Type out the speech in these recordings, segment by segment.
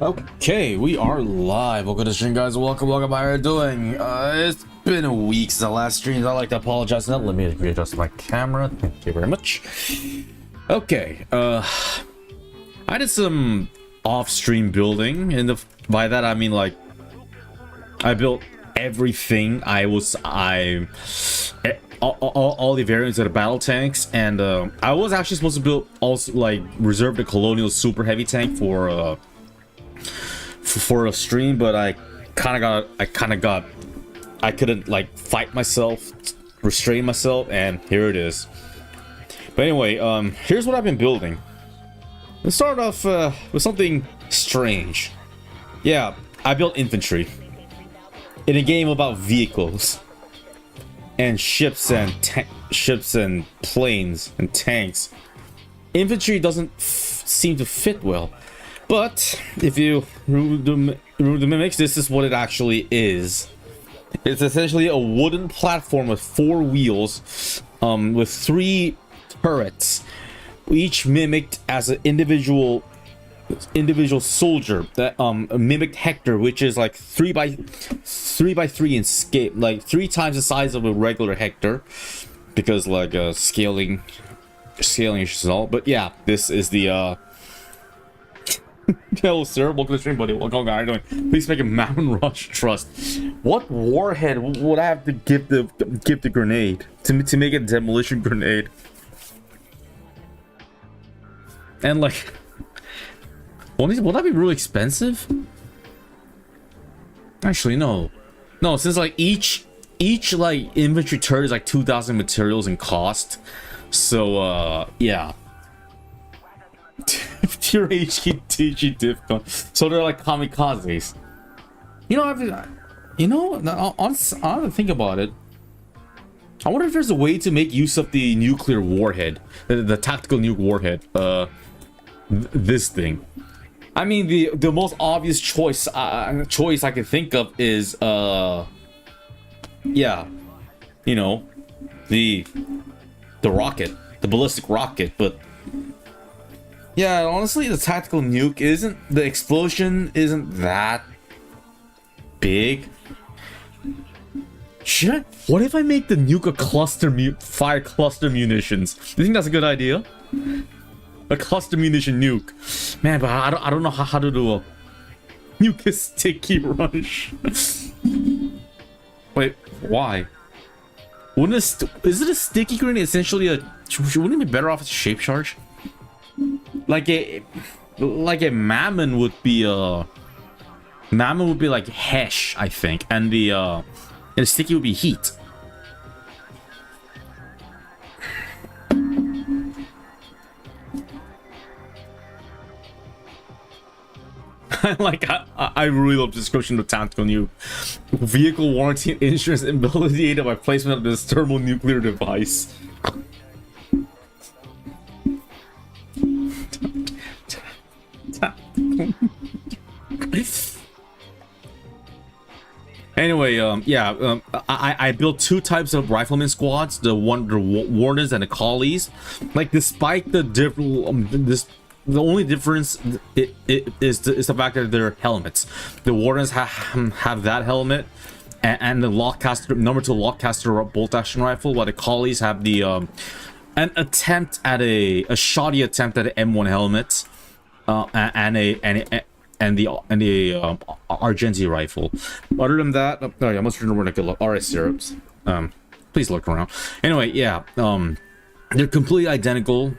Okay, we are live. Welcome to the stream, guys. Welcome. How are you doing? It's been a week since the last stream. I'd like to apologize. Now, let me readjust my camera. Thank you very much. Okay, I did some off-stream building, and by that I mean like I built everything. All the variants of the battle tanks, and I was actually supposed to build also like reserve the colonial super heavy tank for a stream, but I couldn't like fight myself, restrain myself, and here it is. But anyway, here's what I've been building. Let's start off with something strange. Yeah, I built infantry in a game about vehicles and ships and planes and tanks. Infantry doesn't seem to fit well, but if you remove the mimics, this is what it actually is. It's essentially a wooden platform with 4 wheels, with 3 turrets, each mimicked as an individual soldier that mimicked Hector, which is like 3 by 3 in scale, like 3 times the size of a regular Hector, because like scaling issues and all. But yeah, this is the hello sir, welcome to the stream, buddy. Welcome, how are you doing? Please make a Mountain Rush Trust. What warhead would I have to give the grenade to make a demolition grenade? And like, will that be really expensive? Actually, no, since like each like infantry turret is like 2,000 materials in cost, so yeah. Pure HKTG Diffcon. So they're like kamikazes. You know, I have to think about it. I wonder if there's a way to make use of the nuclear warhead, the tactical nuke warhead. This thing. I mean, the most obvious choice I can think of is yeah, you know, the rocket, the ballistic rocket. But yeah, honestly, the tactical nuke isn't, the explosion isn't that big. What if I make the nuke a cluster fire cluster munitions? Do you think that's a good idea? A cluster munition nuke, man. But I don't know how to do a nuke a sticky rush. Wait, why? Wouldn't is it a sticky grenade essentially a? Wouldn't it be better off as a shape charge? Like a Mammon would be like Hesh, I think, and the sticky would be heat. Like I really love the description of tactical nuke. Vehicle warranty and insurance invalidated by placement of this thermonuclear device. Anyway, I built two types of rifleman squads: the Warners and the Collies. Like, despite the different the only difference is the fact that they're helmets. The Warners have that helmet and the Lockcaster number 2 Lockcaster bolt action rifle, while the Collies have the an attempt at a shoddy attempt at an M1 helmet, and the Argenti rifle. Other than that, oh yeah, I must remember to look. Alright, syrups. Please look around. Anyway, yeah, they're completely identical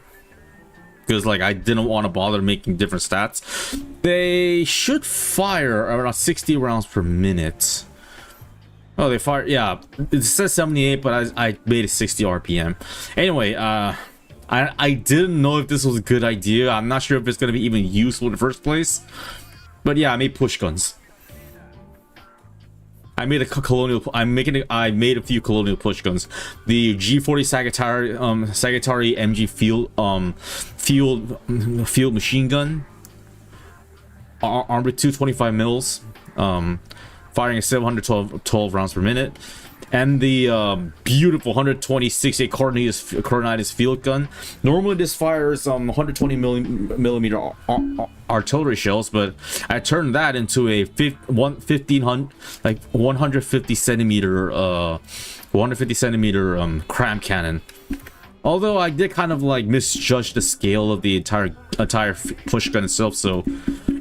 because, like, I didn't want to bother making different stats. They should fire around 60 rounds per minute. Oh, they fire, yeah, it says 78, but I made it 60 RPM. Anyway, I didn't know if this was a good idea. I'm not sure if it's going to be even useful in the first place. But yeah, I made push guns. I made a colonial. I made a few colonial push guns. The G40 Sagittari MG field machine gun, armed with 225 mils, firing at 712 rounds per minute, and the beautiful 126 Coronidus field gun. Normally this fires 120 millimeter artillery shells, but I turned that into a 150 centimeter cram cannon. Although I did kind of like misjudge the scale of the entire push gun itself, so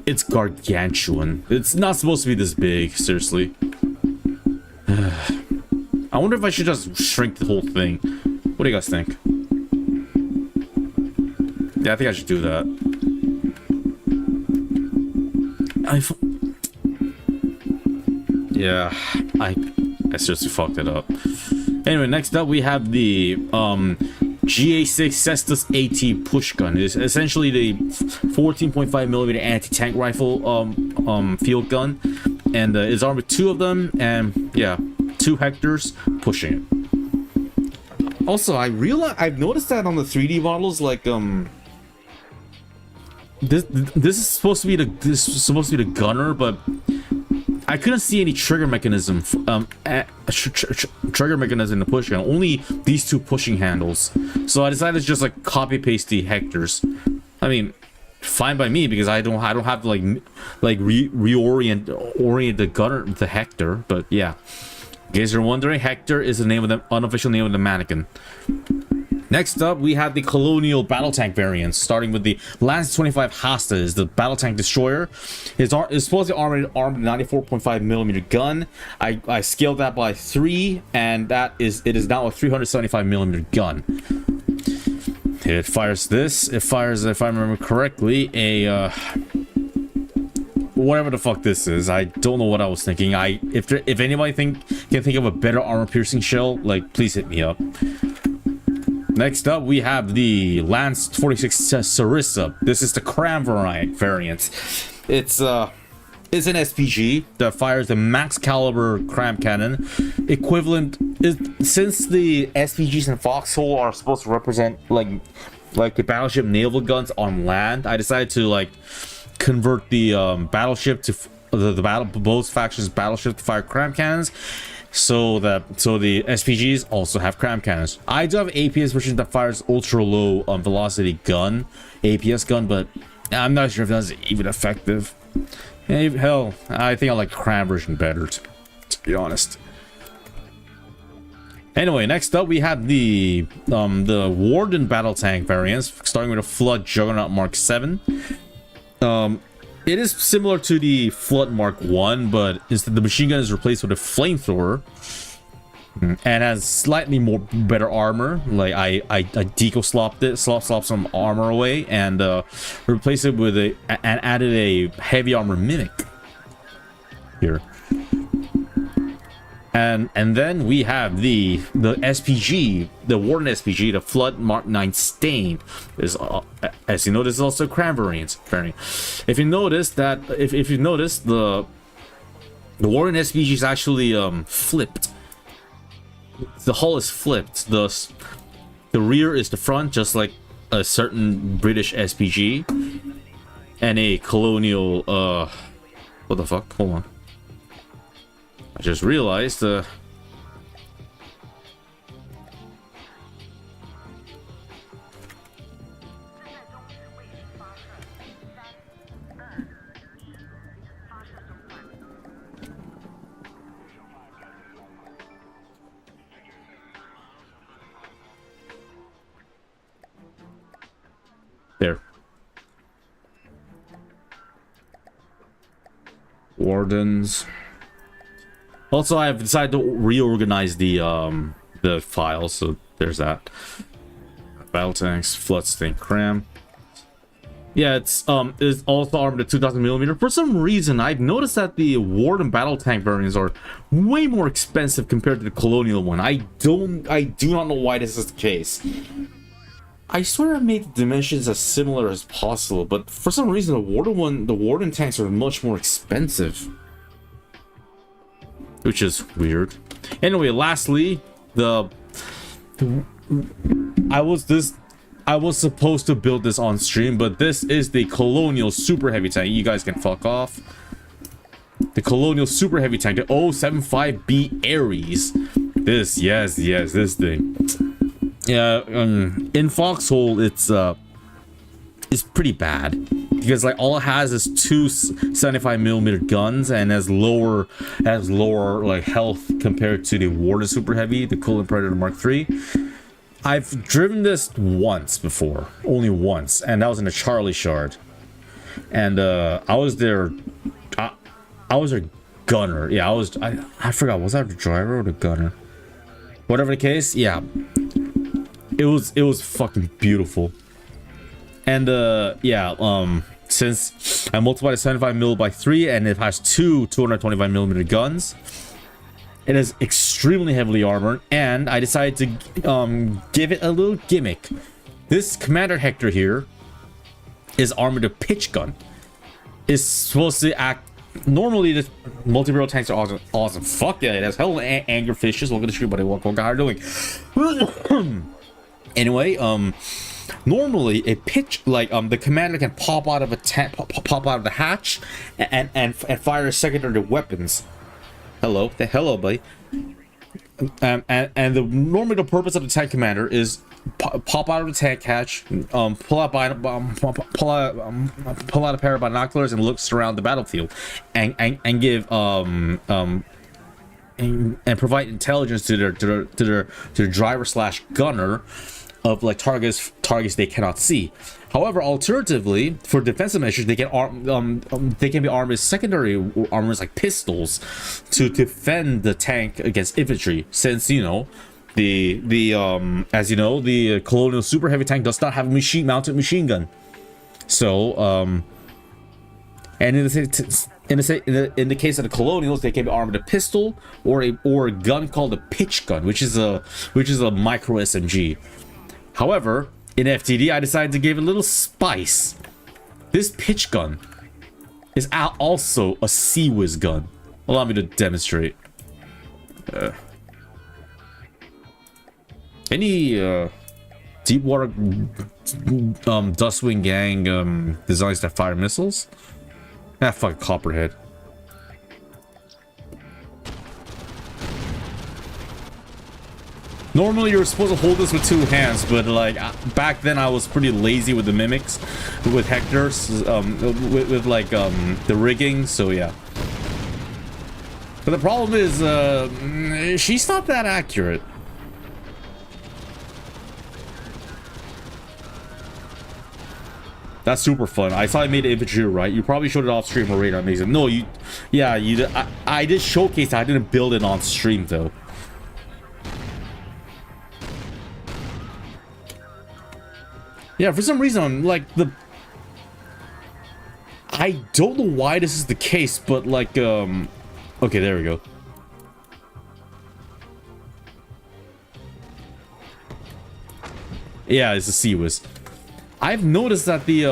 it's gargantuan. It's not supposed to be this big, seriously. I wonder if I should just shrink the whole thing. What do you guys think? Yeah, I think I should do that. Yeah, I seriously fucked it up. Anyway, next up we have the GA6 Cestus AT push gun. It's essentially the 14.5 millimeter anti-tank rifle field gun, and it's armed with 2 of them, and yeah, 2 Hectors pushing it. Also, I've noticed that on the 3D models, like this is supposed to be the gunner, but I couldn't see any trigger mechanism trigger mechanism in the push gun. Only these 2 pushing handles. So I decided to just like copy paste the Hectors. I mean, fine by me, because I don't have to like orient the gunner, the Hector. But yeah, in case you're wondering, Hector is the name of the unofficial name of the mannequin. Next up, we have the Colonial battle tank variants, starting with the Lance 25 Hasta, is the battle tank destroyer. It's supposedly armed with 94.5 millimeter gun. I scaled that by 3, and it is now a 375 millimeter gun. It fires this. It fires, if I remember correctly, a whatever the fuck this is. I don't know what I was thinking. If anybody can think of a better armor piercing shell, like, please hit me up. Next up, we have the Lance 46 Sarissa. This is the Cram variant. It's an SPG that fires a max caliber cram cannon, equivalent. Since the SPGs in Foxhole are supposed to represent like the battleship naval guns on land, I decided to like convert the battleship to both factions' battleship to fire cram cannons. so the SPGs also have cram cannons. I do have an APS version that fires ultra low velocity gun, APS gun, but I'm not sure if that's even effective. Hell, I think I like the cram version better, to be honest. Anyway, next up we have the Warden battle tank variants, starting with a Flood Juggernaut Mark 7. It is similar to the Flood Mark 1, but instead the machine gun is replaced with a flamethrower and has slightly more better armor. Like I deco slopped some armor away and replaced it with and added a heavy armor mimic here. And then we have the SPG, the Warden SPG, the Flood Mark 9 Stain. Is as you notice, also cram variants. If you notice that, if you notice the Warden SPG is actually flipped. The hull is flipped. The rear is the front, just like a certain British SPG, and a colonial. What the fuck? Hold on. I just realized there. Wardens. Also, I've decided to reorganize the files, so there's that. Battle tanks, Flood Stain Cram. Yeah, it's also armed at 2000mm. For some reason, I've noticed that the Warden battle tank variants are way more expensive compared to the Colonial one. I do not know why this is the case. I swear I made the dimensions as similar as possible, but for some reason the Warden tanks are much more expensive. Which is weird. Anyway, lastly, I was supposed to build this on stream, but this is the Colonial Superhevy tank. You guys can fuck off. The Colonial Superhevy tank, the 075B Ares. This, yes, this thing. Yeah, in Foxhole, it's pretty bad because like all it has is two 75mm guns and has lower like health compared to the Warden Superhevy, the Colon Predator Mark 3. I've driven this once before, only once, and that was in a Charlie Shard, and I was their gunner. Yeah, I forgot, was I the driver or the gunner? Whatever the case, yeah, it was fucking beautiful. And yeah, since I multiplied the 75mm by 3 and it has two 225mm guns, it is extremely heavily armored, and I decided to give it a little gimmick. This Commander Hector here is armored with a pitch gun. It's supposed to act. Normally, the multi-barrel tanks are awesome. Fuck yeah, it has hell anger fishes. Look at the street, buddy. What guy are doing? Anyway, normally a pitch like the commander can pop out of a pop out of the hatch and fire secondary weapons. Hello, buddy. And normally the purpose of the tank commander is pop out of the tank hatch, pull out a pair of binoculars and looks around the battlefield, and give and provide intelligence to their driver / gunner of like targets they cannot see. However, alternatively, for defensive measures, they can be armed with secondary armors like pistols to defend the tank against infantry. Since as you know, the Colonial Superhevy tank does not have a mounted machine gun. So and in the case of the Colonials, they can be armed with a pistol or a gun called a pitch gun, which is a micro SMG. However, in FTD, I decided to give it a little spice. This pitch gun is also a Sea-Whiz gun. Allow me to demonstrate. Any Deepwater Dustwing Gang designs that fire missiles? Ah, fuck, Copperhead. Normally you're supposed to hold this with 2 hands, but like back then I was pretty lazy with the mimics, with Hector's, with like the rigging. So yeah. But the problem is, she's not that accurate. That's super fun. I saw I made infantry, right? You probably showed it off stream or radar amazing. No, you, yeah, you. I did showcase it. I didn't build it on stream though. Yeah, for some reason, like I don't know why this is the case, but like, okay, there we go. Yeah, it's a CWIS. I've noticed that the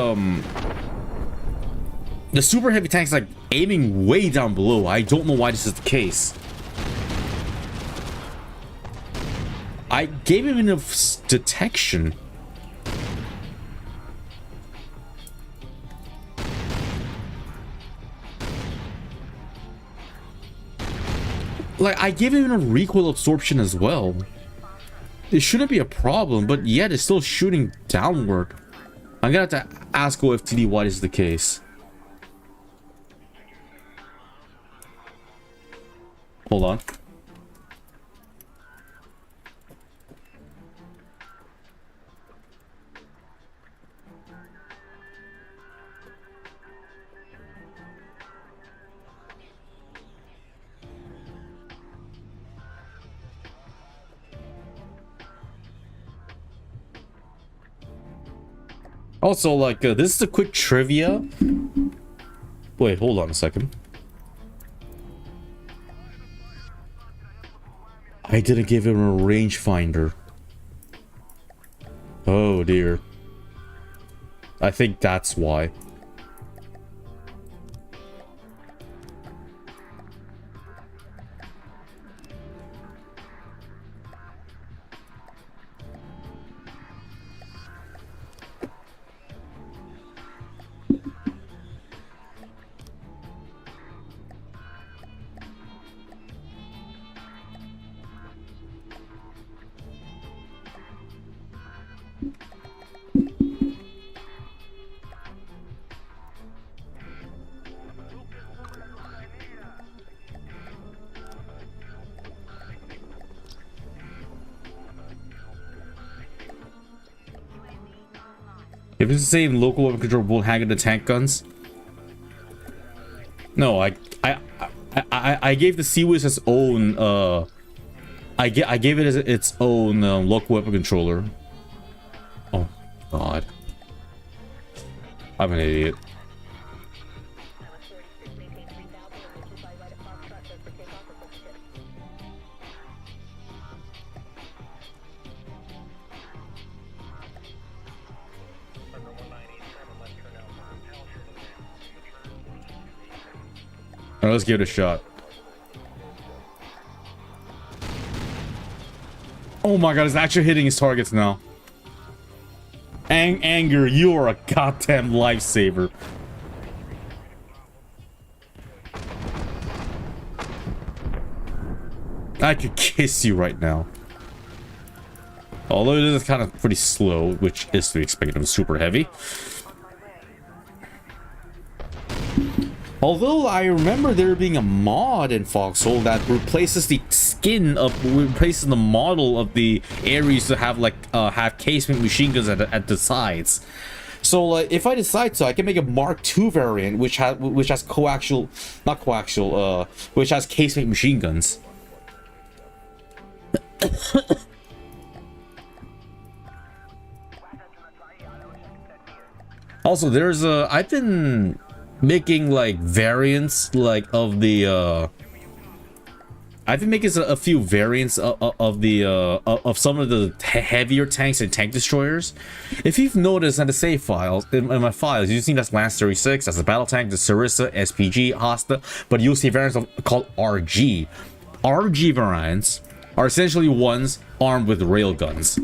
super heavy tank's like aiming way down below. I don't know why this is the case. I gave him enough detection. Like, I gave him a recoil absorption as well. It shouldn't be a problem, but yet it's still shooting downward. I'm gonna have to ask OFTD why this is the case. Hold on. Also, like, this is a quick trivia. Wait, hold on a second. I didn't give him a rangefinder. Oh dear. I think that's why. If it's the same local weapon control won't hang the tank guns. No, I gave the CWIS its own I gave it as its own local weapon controller. Oh god. I'm an idiot. Alright, let's give it a shot. Oh my god, it's actually hitting his targets now. Anger, you are a goddamn lifesaver. I could kiss you right now. Although it is kind of pretty slow, which is to be expected of super heavy. Although I remember there being a mod in Foxhole that replaces the skin of, replaces the model of the Ares to have like have casement machine guns at the sides. So if I decide to, I can make a Mark II variant which has coaxial, not coaxial, which has casement machine guns. Also, there's I've been making like variants like of the I've been making a few variants of the of some of the heavier tanks and tank destroyers. If you've noticed in the save files, in my files, you've seen that's Lance 36, that's a battle tank, the Sarissa, SPG, Hosta, but you'll see variants called RG. RG variants are essentially ones armed with railguns.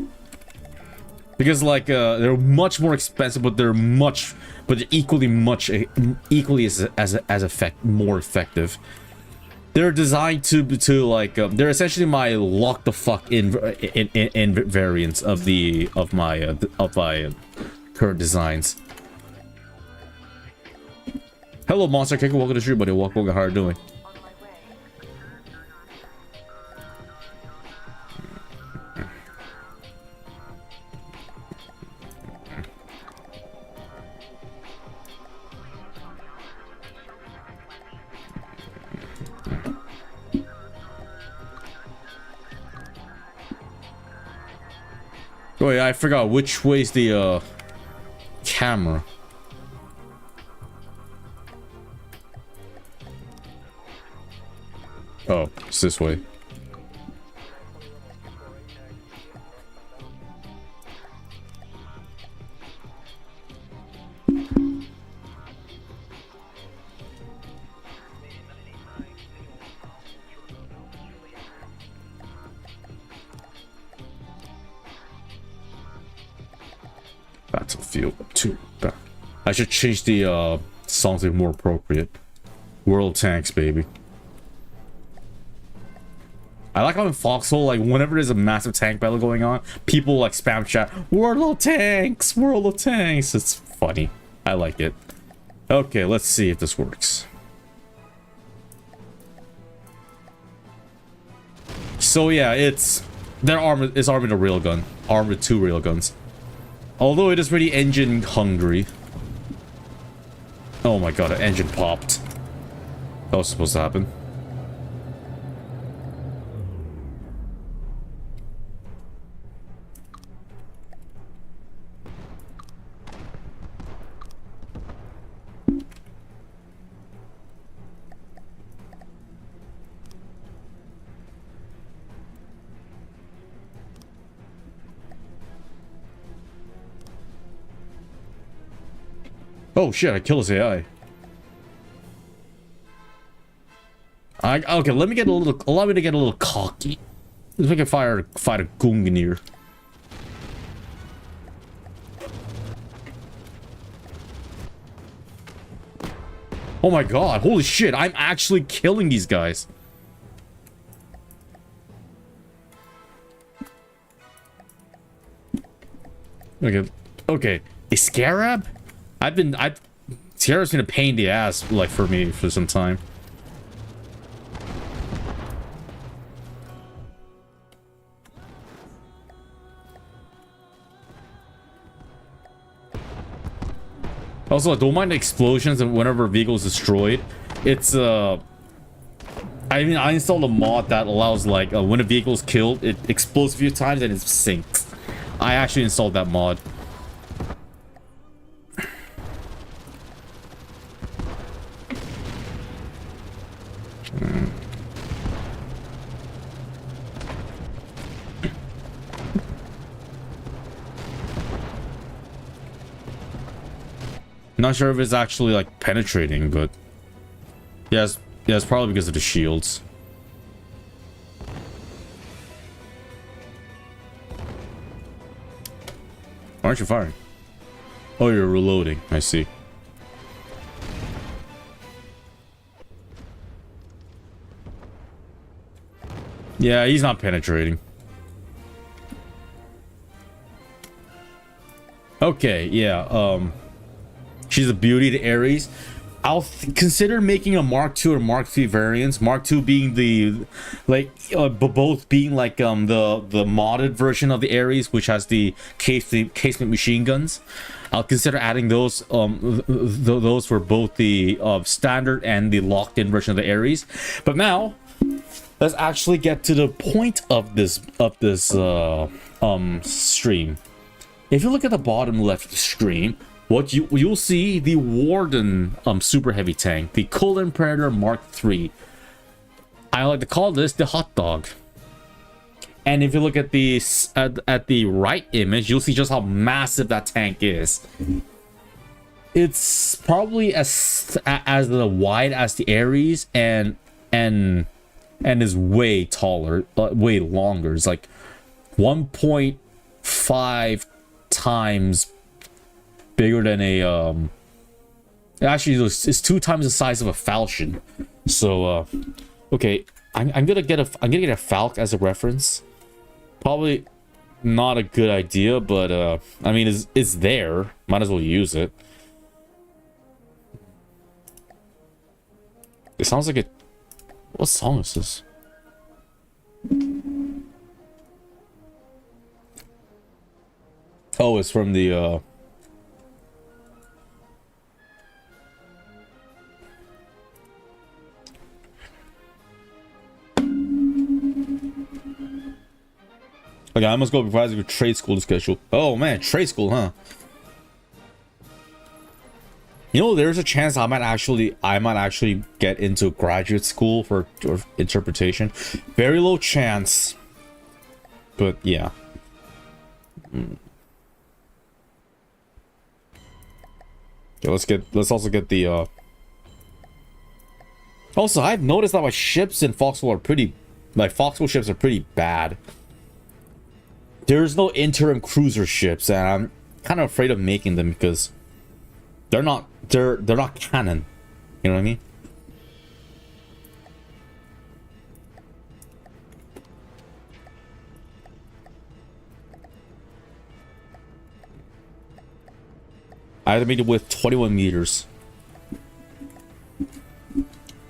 Because like they're much more expensive, but they're equally as more effective. they're designed to like they're essentially my lock the fuck in variants of my current designs. Hello, Monster Kicker. Welcome to the stream, buddy. Welcome. How are you doing? Oh yeah, I forgot which way's the camera. Oh, it's this way. Battlefield 2. I should change the something more appropriate. World Tanks, baby. I like how in Foxhole, like whenever there's a massive tank battle going on, people like spam chat, World of Tanks, World of Tanks. It's funny. I like it. Okay, let's see if this works. So yeah, it's armed with a railgun, armed with 2 railguns. Although it is pretty engine hungry. Oh my god, an engine popped. That was supposed to happen. Oh shit, I killed his AI. Okay, allow me to get a little cocky. Let's make a fight a Gungnir. Oh my god, holy shit, I'm actually killing these guys. Okay, a Scarab? Sierra's been a pain in the ass, like, for me for some time. Also, I don't mind the explosions and whenever a vehicle is destroyed. It's, I mean, I installed a mod that allows, like, when a vehicle is killed, it explodes a few times and it sinks. I actually installed that mod. Not sure if it's actually like penetrating, but yes, yeah, it's probably because of the shields. Why aren't you firing? Oh, you're reloading. I see. Yeah, he's not penetrating. Okay, yeah, she's a beauty to Ares. I'll consider making a Mark II or Mark III variants. Mark II being the, like, both being like the modded version of the Ares, which has the casement machine guns. I'll consider adding those those for both the standard and the locked-in version of the Ares. But now, let's actually get to the point of this stream. If you look at the bottom left of the screen, what you'll see the Warden super heavy tank, the Colon Predator Mark III. I like to call this the hot dog. And if you look at the right image, you'll see just how massive that tank is. It's probably as wide as the Ares and is way taller, way longer. It's like 1.5 times bigger than a actually it's 2 times the size of a Falchion. So Okay, I'm gonna get a Falc as a reference. Probably not a good idea, but I mean, it's there. Might as well use it. It sounds like it. What song is this? Oh, it's from the Okay, I must go before I have a trade school to schedule. Oh man, trade school, huh? You know, there's a chance I might actually get into graduate school for interpretation. Very low chance, but yeah. Okay, let's also get the Also, I've noticed that my ships in Foxhole are pretty, my Foxhole ships are pretty bad. There's no interim cruiser ships, and I'm kind of afraid of making them because they're not canon. You know what I mean? I had to make it with 21 meters.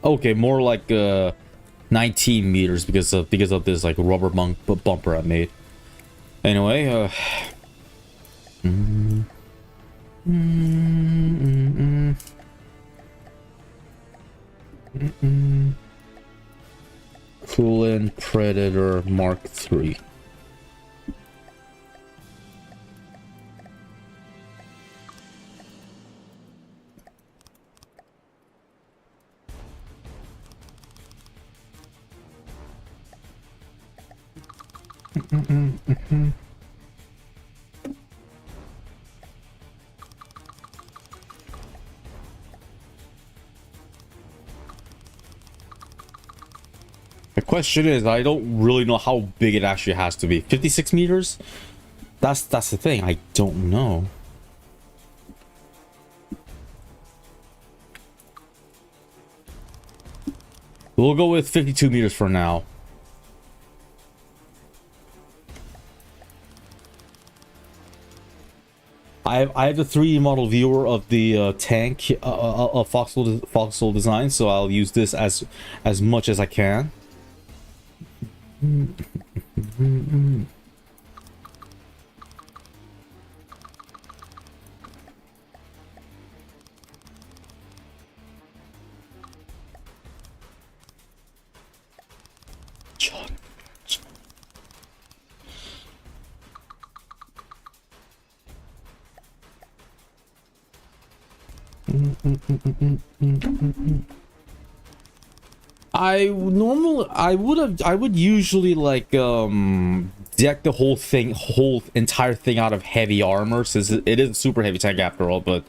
Okay, more like 19 meters because of this like rubber bumper I made. Anyway, Coolant Predator Mark III. The question is, I don't really know how big it actually has to be. 56 meters? That's the thing. I don't know. We'll go with 52 meters for now. I have the 3D model viewer of the tank of Foxhole design, so I'll use this as much as I can. I would usually like deck the whole entire thing out of heavy armor, since it is a super heavy tank after all, but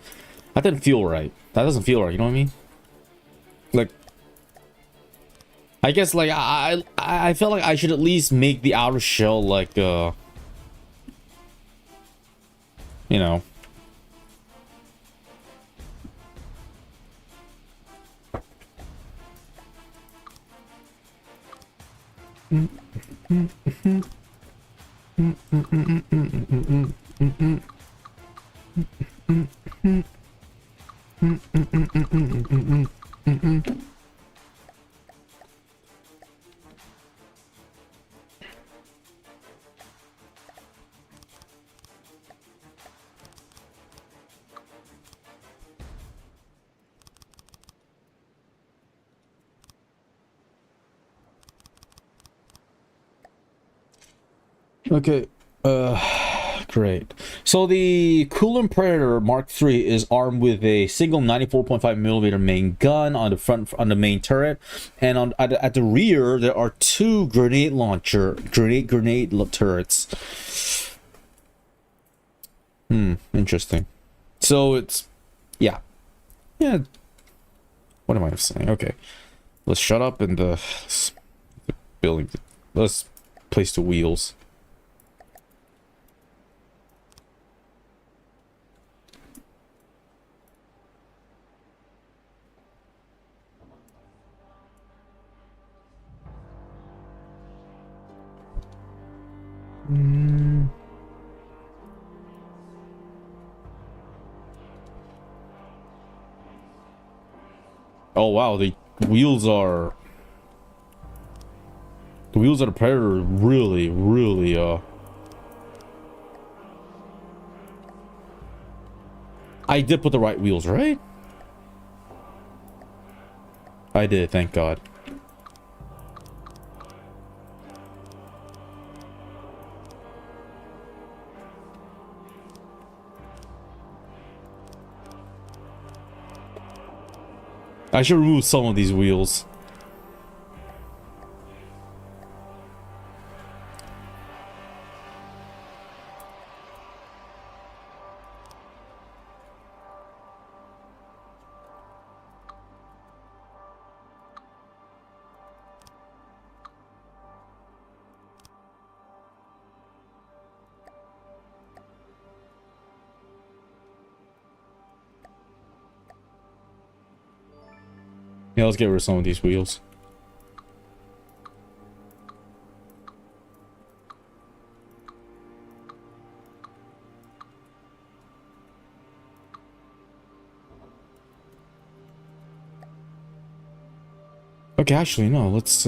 that didn't feel right. That doesn't feel right, you know what I mean? Like, I guess like I felt like I should at least make the outer shell like you know. Okay, great. So the Coolant Predator Mark III is armed with a single 94.5mm main gun on the front, on the main turret, and at the rear there are two grenade turrets. Interesting. So it's, yeah. What am I saying? Okay, let's shut up and building. Let's place the wheels. Mm. Oh wow, the wheels are the Predator really I did put the right wheels, right? I did, thank God. I should remove some of these wheels. Yeah, let's get rid of some of these wheels. Okay, actually, no, let's,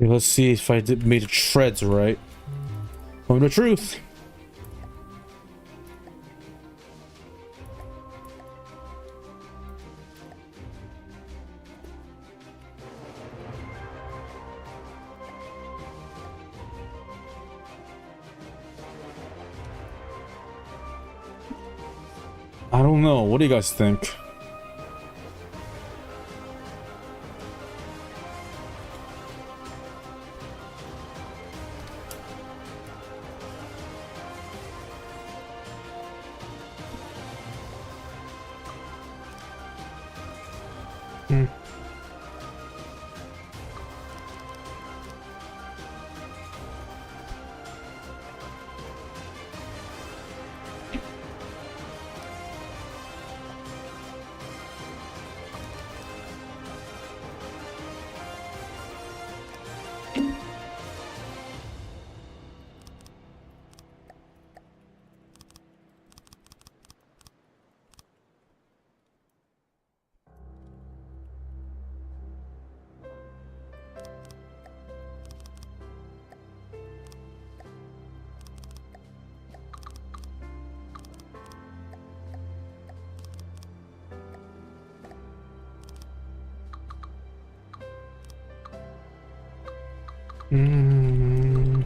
let's see if I did made it shreds right. Tell me the truth. I don't know. What do you guys think? Hmm. Mm.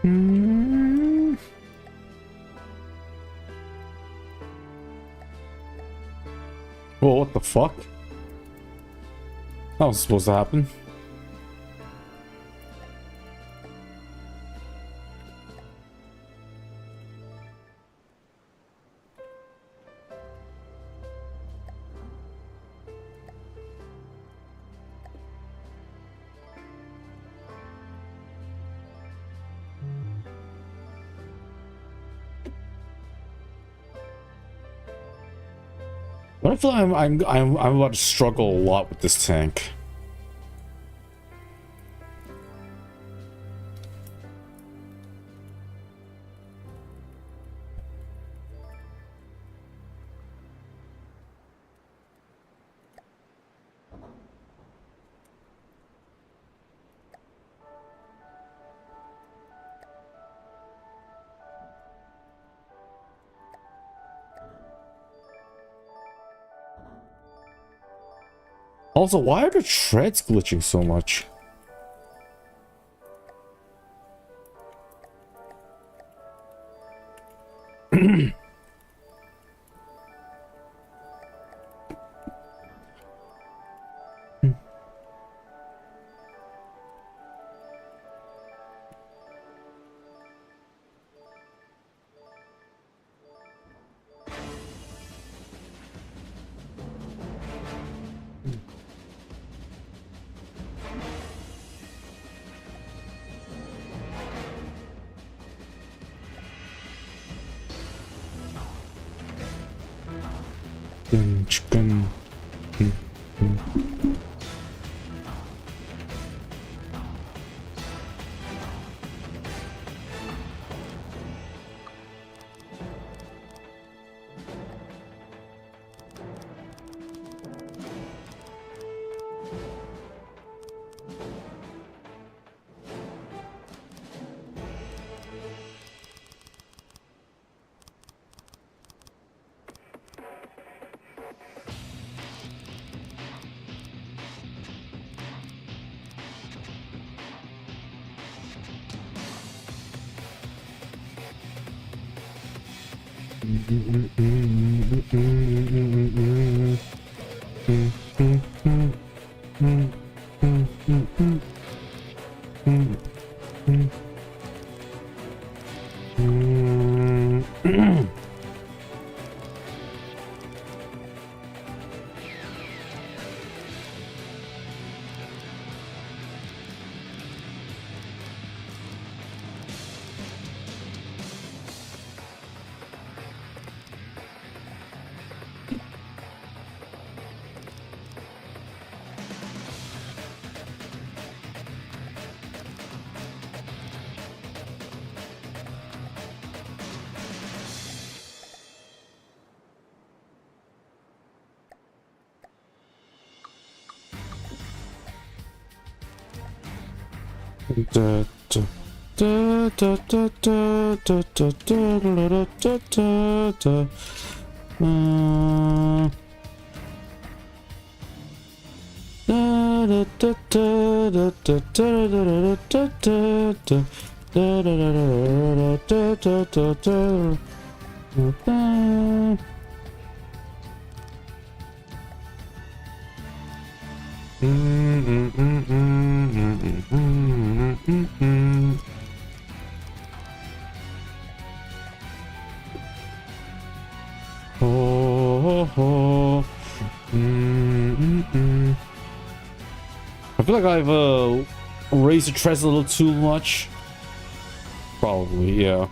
Mm. Well, what the fuck? That was supposed to happen. But I feel like I'm about to struggle a lot with this tank. Also, why are the treads glitching so much? Chicken. Da, da, da, da, da, da, da, da, da, da, da, da. Da, da, da, da, da, da, da, da, da, da, da. Da, da, da, da, da, da, da, da, da. I feel like I've raised the treads a little too much. Probably, yeah.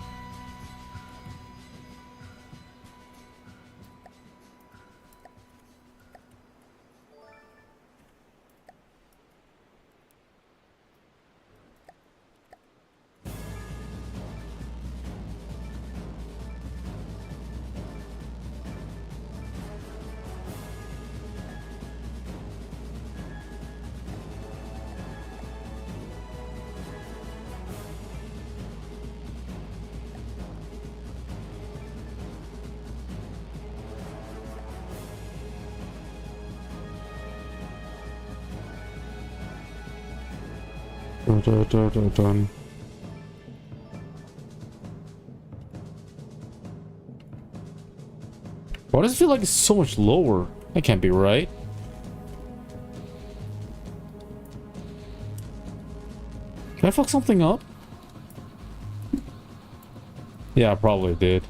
Dun. Why does it feel like it's so much lower? That can't be right. Did I fuck something up? Yeah, I probably did.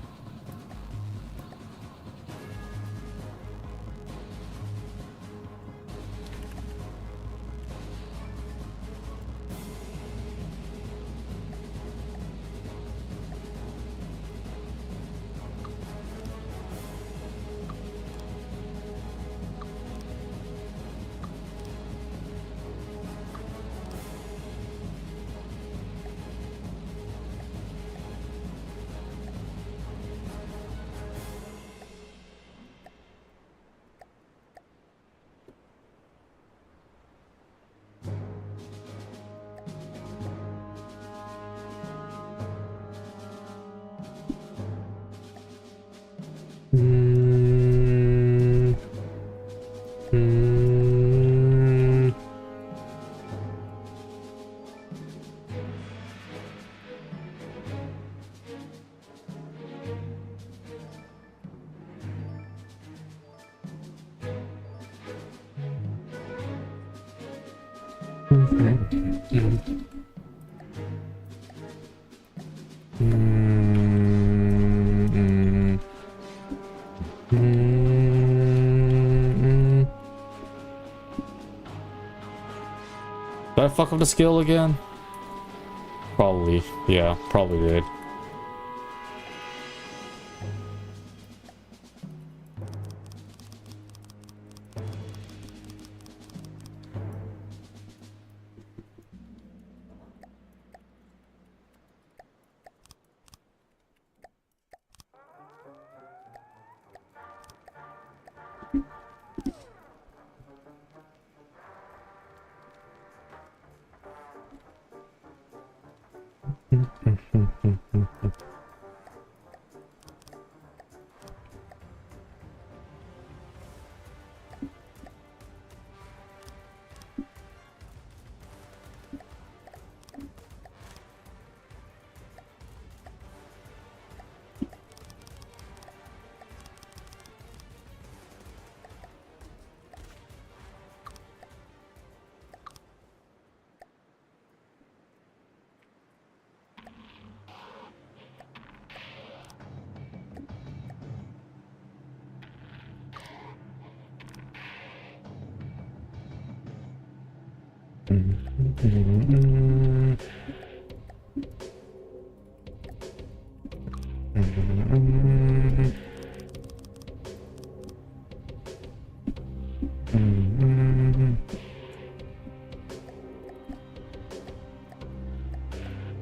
Did I fuck up the skill again? Probably. Yeah, probably did.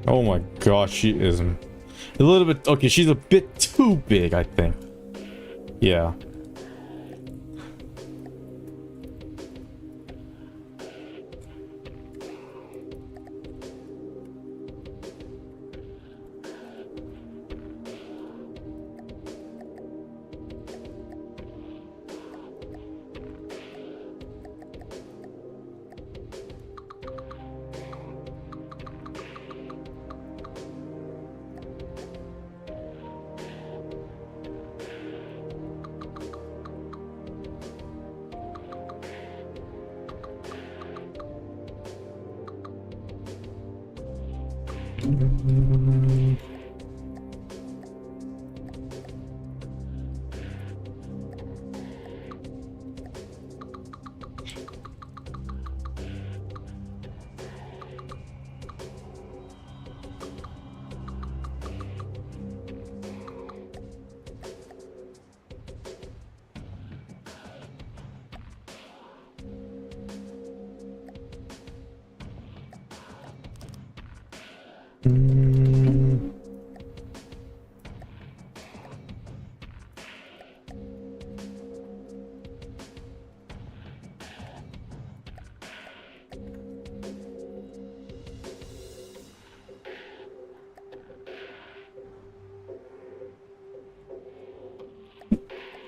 Oh my gosh, she is a little bit... Okay, she's a bit too big, I think. Yeah.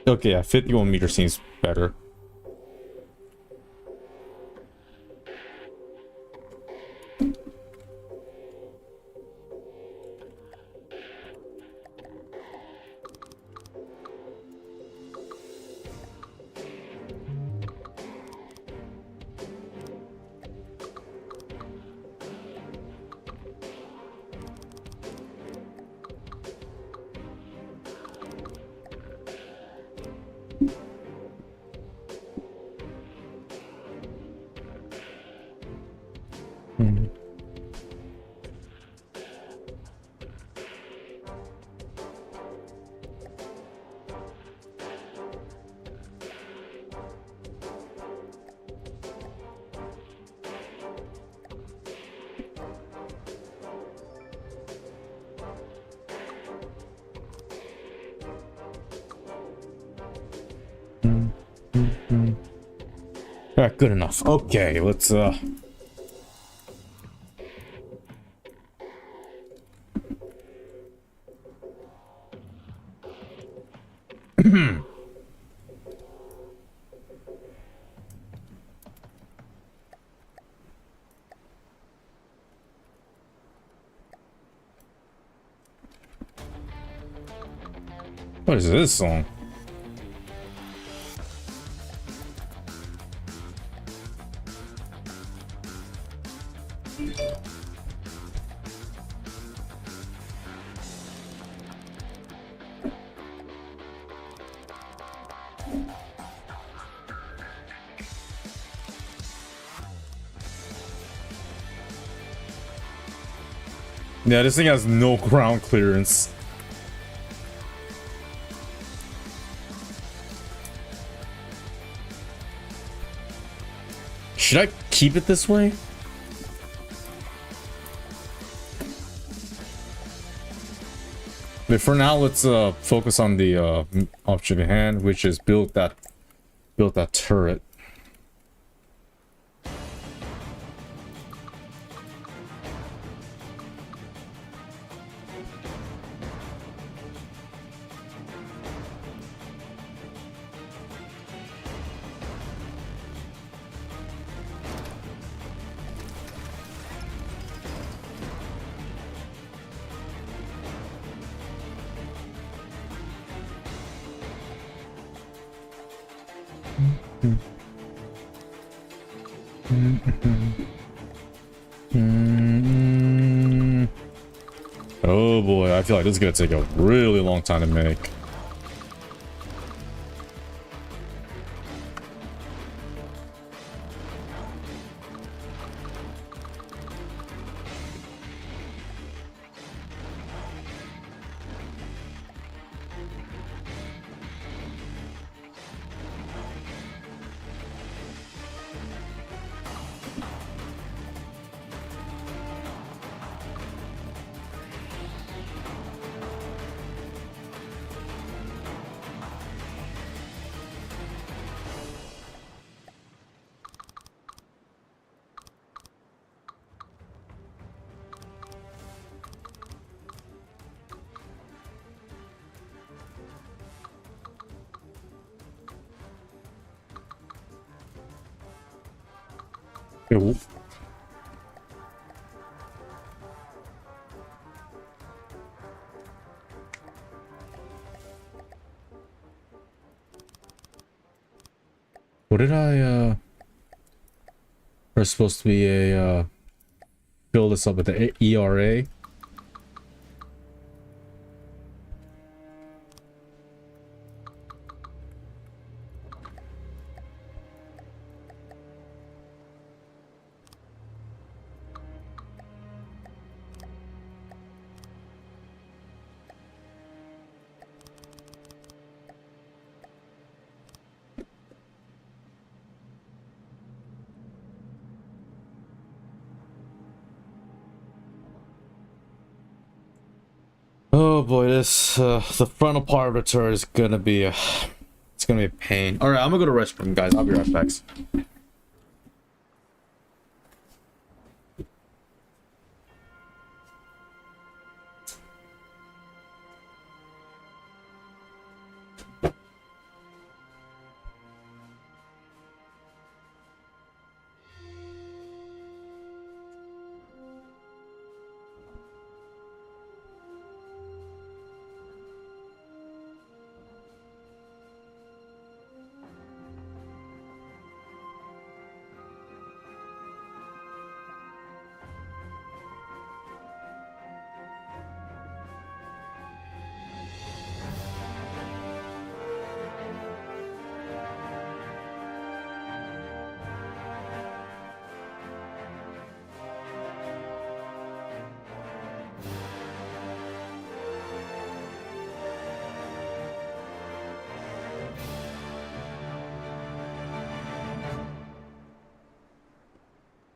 Okay, yeah, 51 meter seems better. Alright, good enough. Okay, let's what is this song? Yeah, this thing has no ground clearance. Should I keep it this way? But for now, let's focus on the object at hand, which is build that turret. Oh boy, I feel like this is gonna take a really long time to make. Ooh. What did I We're supposed to be a fill this up with the ERA. Oh boy, this the frontal part of the turret is gonna be it's gonna be a pain. All right, I'm gonna go to restroom, guys. I'll be right back.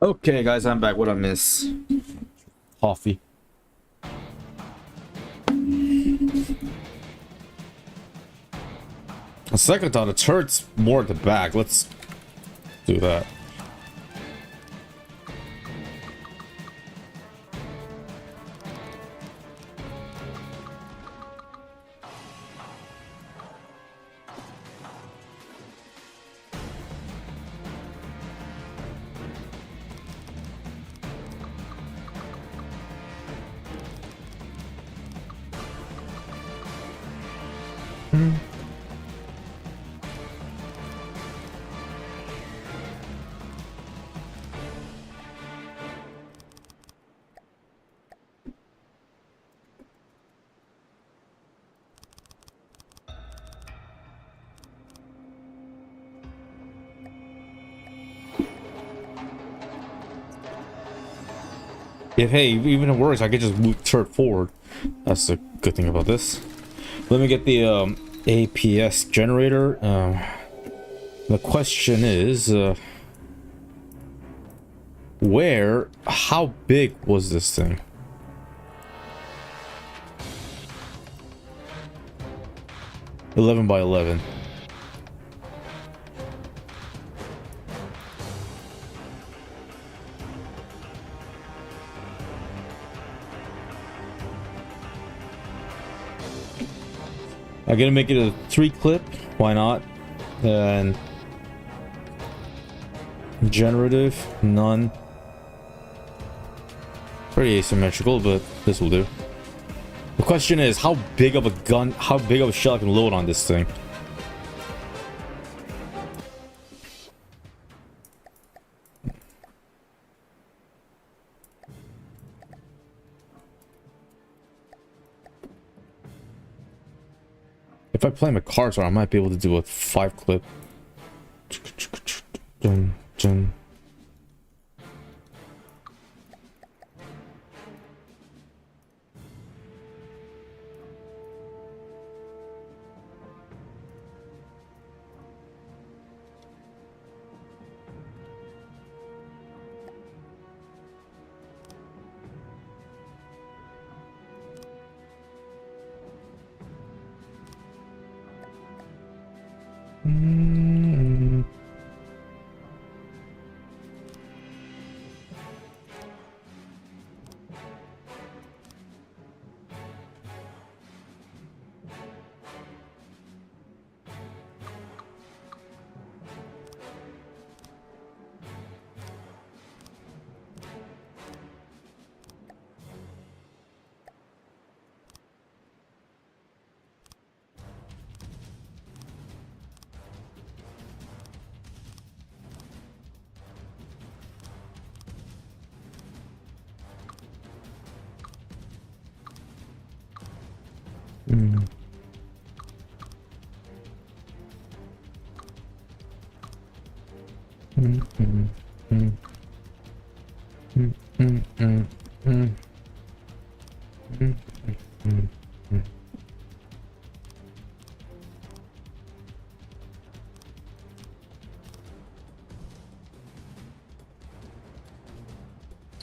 Okay, guys, I'm back. What I miss? Coffee. A second thought, the turret's more at the back. Let's do that. If, hey, even if it works, I could just move turret forward. That's the good thing about this. Let me get the APS generator. The question is, how big was this thing? $11 by $11. I'm gonna make it a 3 clip. Why not? And generative, none. Pretty asymmetrical, but this will do. The question is, how big of a shell I can load on this thing? If I play my cards right, I might be able to do a 5 clip. Dun, dun.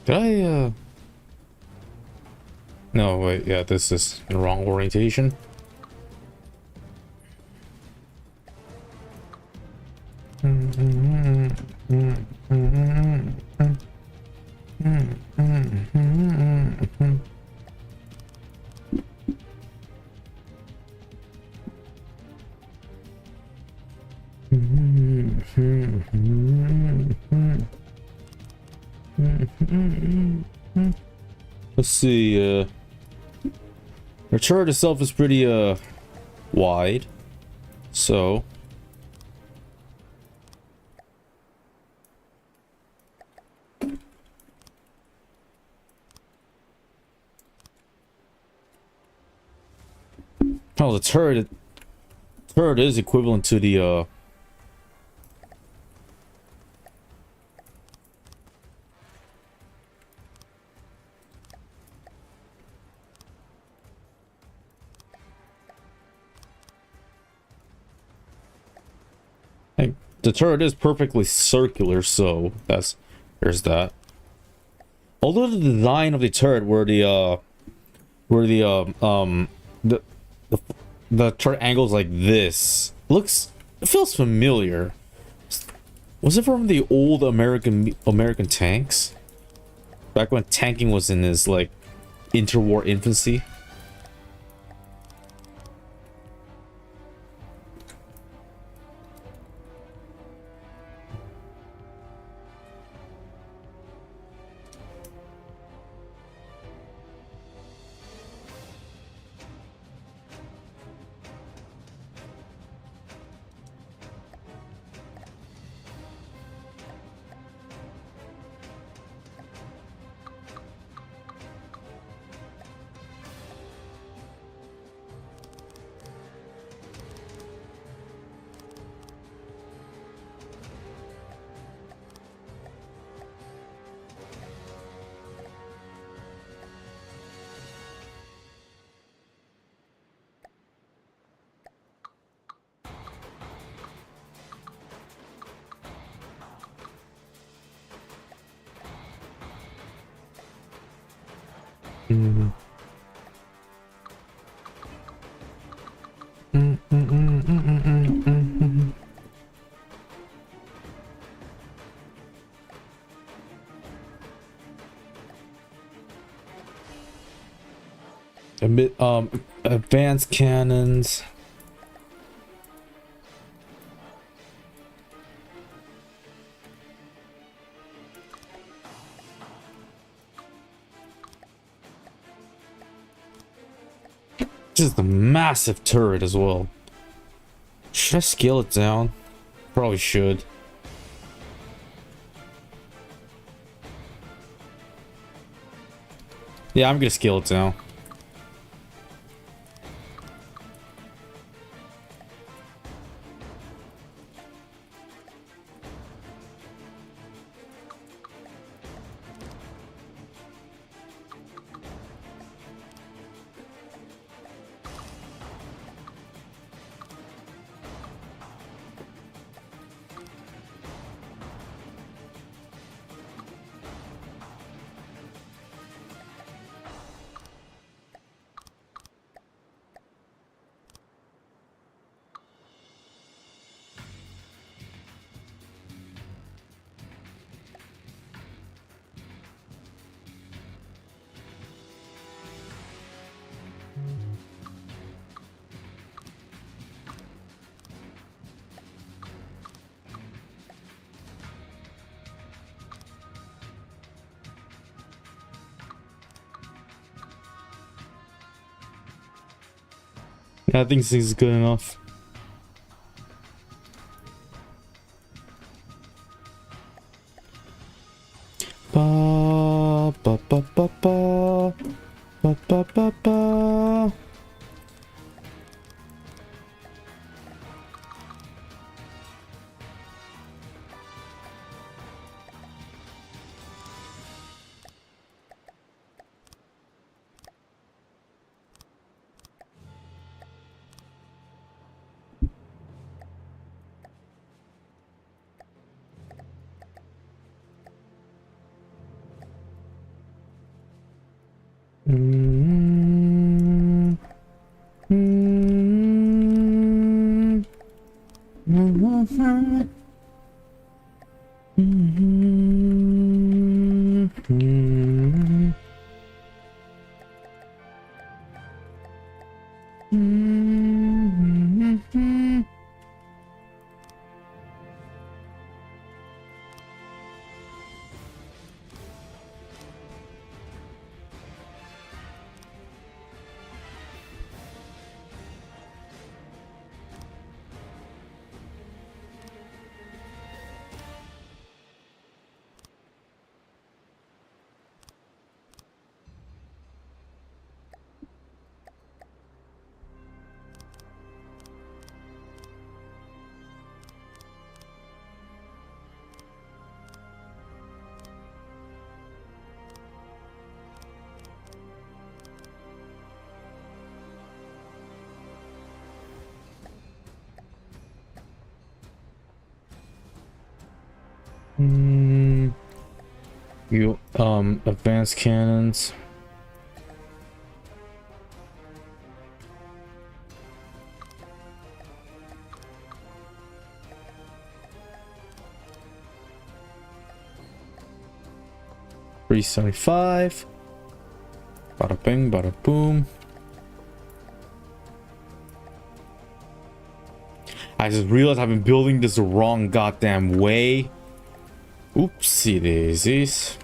Did I, No, wait, yeah, this is the wrong orientation. Let's see, the turret itself is pretty, wide, so... Oh, the turret is equivalent to the, the turret is perfectly circular, so there's that. Although the design of the turret where the turret angles like this it feels familiar. Was it from the old American tanks? Back when tanking was in its like interwar infancy. Mm. Mm, mm, mm, mm, mm, mm, mm, mm. A bit, advanced cannons. Just a massive turret as well. Should I scale it down? Probably should. Yeah, I'm gonna scale it down. Yeah, I think this is good enough. Ba ba ba ba ba ba ba ba ba. Mm, mm, mm, mm, mm. You advanced cannons. $375. Bada bing, bada boom. I just realized I've been building this the wrong goddamn way. Oopsie daisies.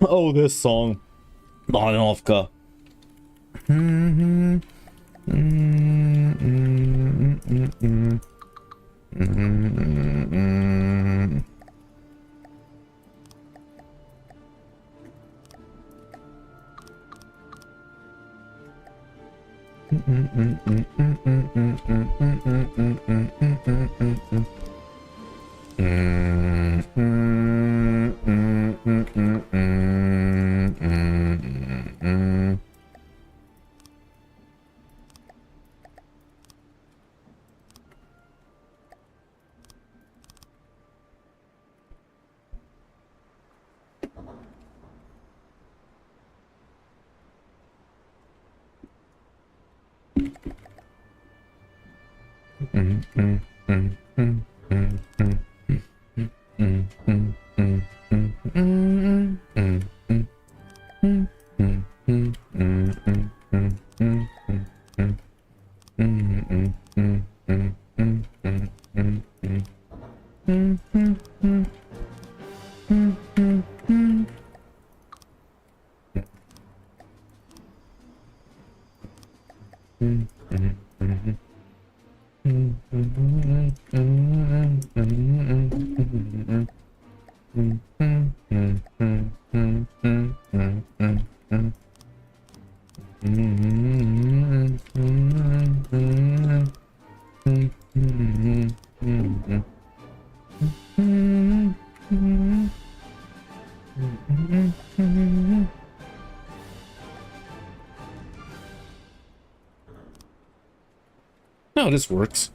Oh, this song. Manovka. No, this works.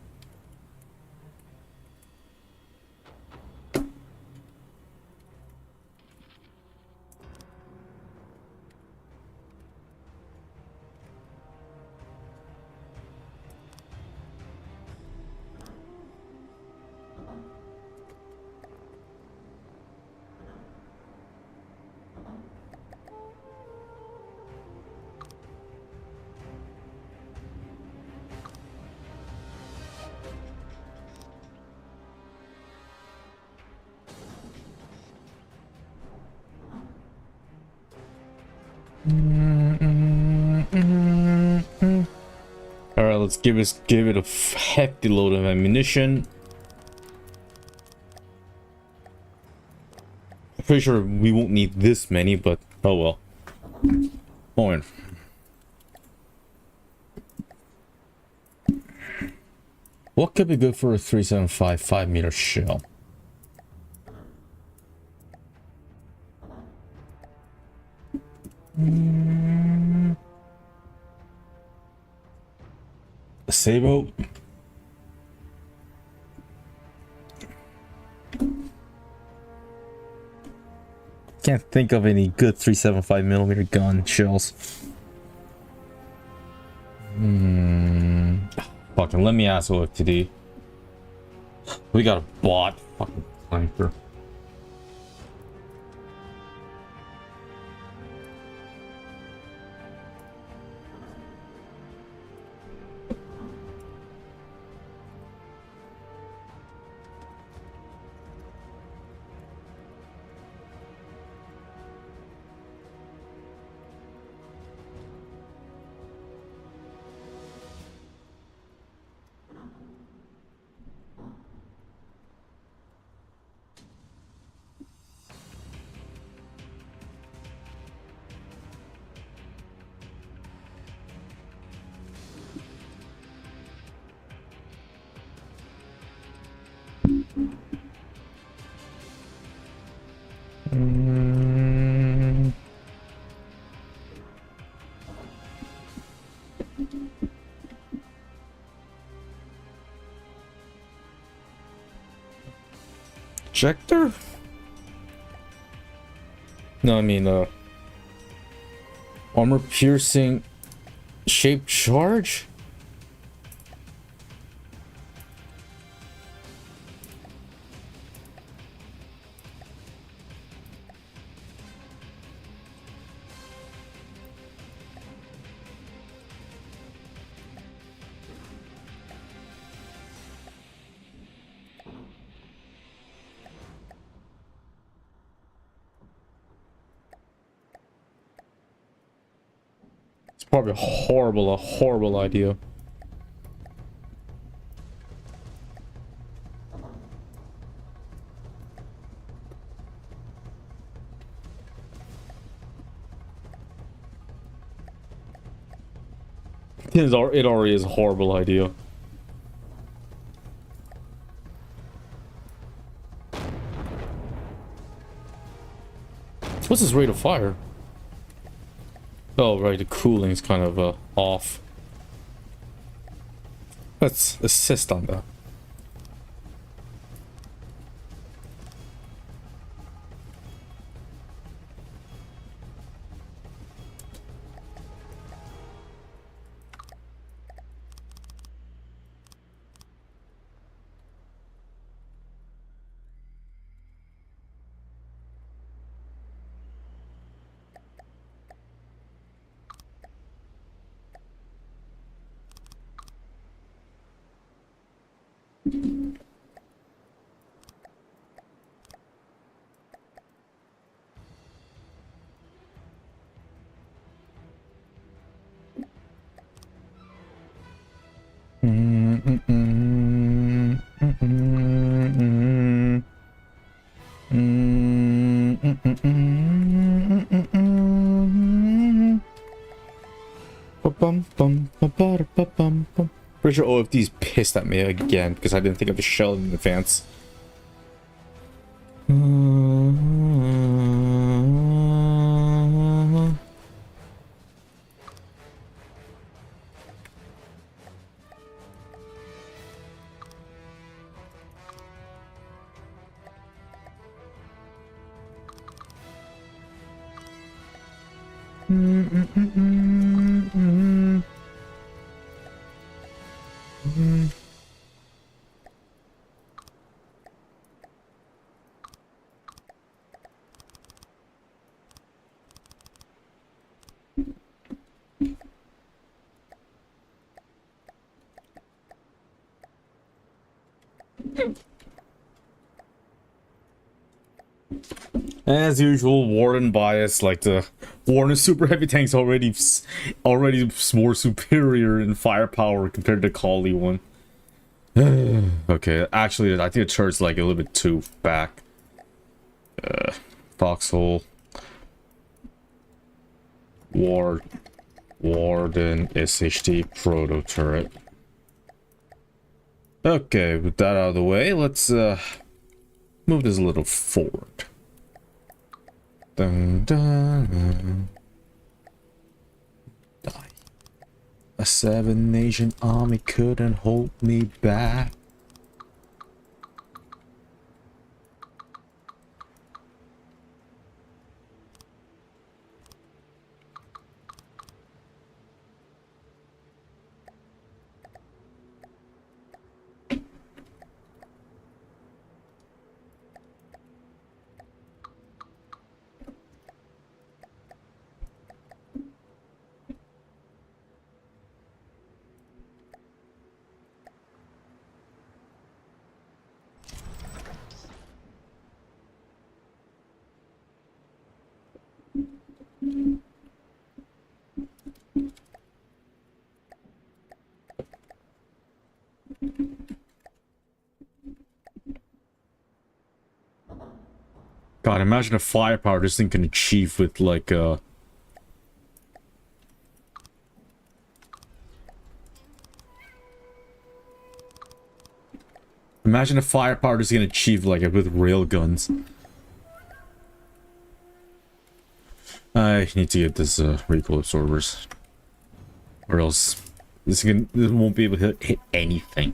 All right, let's give it a hefty load of ammunition. I'm pretty sure we won't need this many, but oh well. Fine. What could be good for a 375 5-meter shell? A sailboat? Can't think of any good 375 millimeter gun shells. Fucking let me ask OFTD. We got a bot fucking flanker. Projector? No, I mean, armor piercing shape charge? Probably a horrible idea. It already is a horrible idea. What's his rate of fire? Oh, right, the cooling is kind of off. Let's assist on that. Pretty sure OFD's pissed at me again because I didn't think of the shell in advance. As usual, Warden bias, like the Warden super heavy tank's already more superior in firepower compared to Kali one. Okay, actually, I think the turret's like a little bit too back. Foxhole. Warden SHD proto turret. Okay, with that out of the way, let's move this a little forward. Dun, dun. Die. A 7-nation army couldn't hold me back. God, imagine the firepower this thing can achieve with like imagine the firepower this can achieve like with rail guns. I need to get this recoil absorbers, or else this won't be able to hit anything.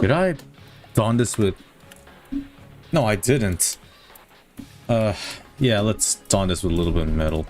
Did I don this with... No, I didn't. Yeah, let's don this with a little bit of metal.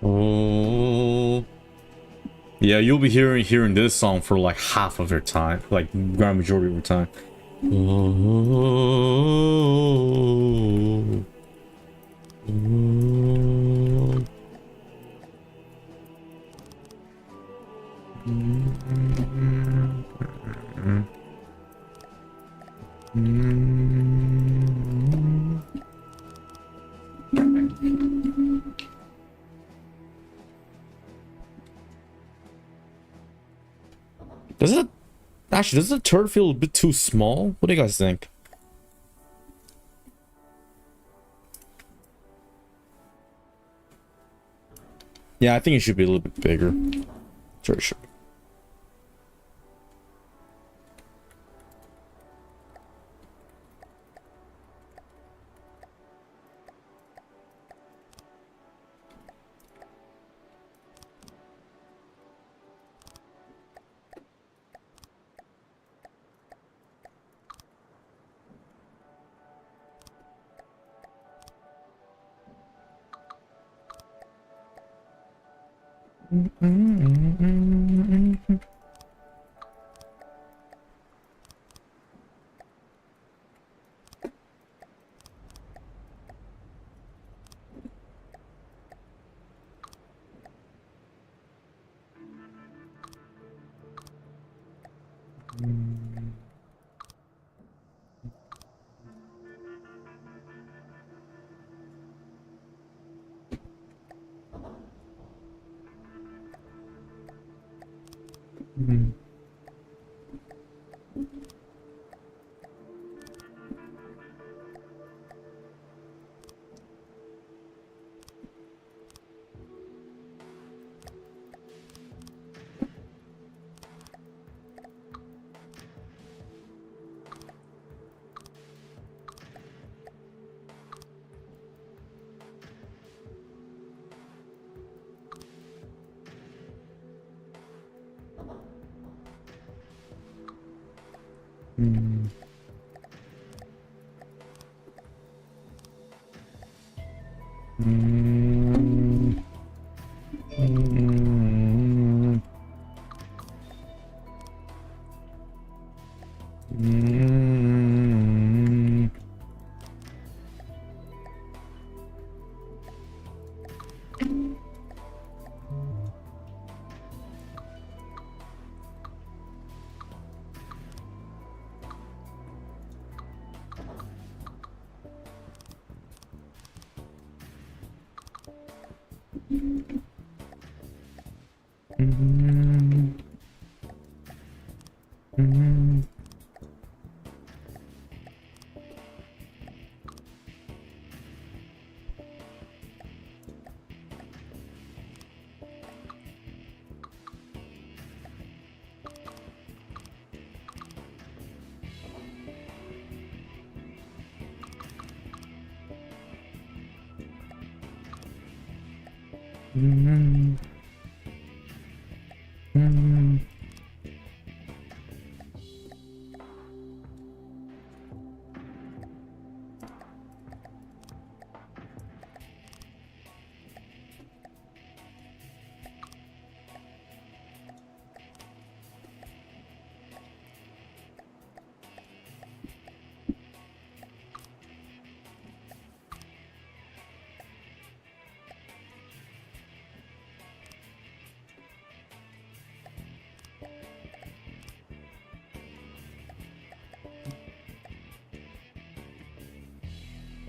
Oh, yeah, you'll be hearing this song for like half of your time, like grand majority of your time. Oh, oh, Does it actually? Does the turd feel a bit too small? What do you guys think? Yeah, I think it should be a little bit bigger. Sure.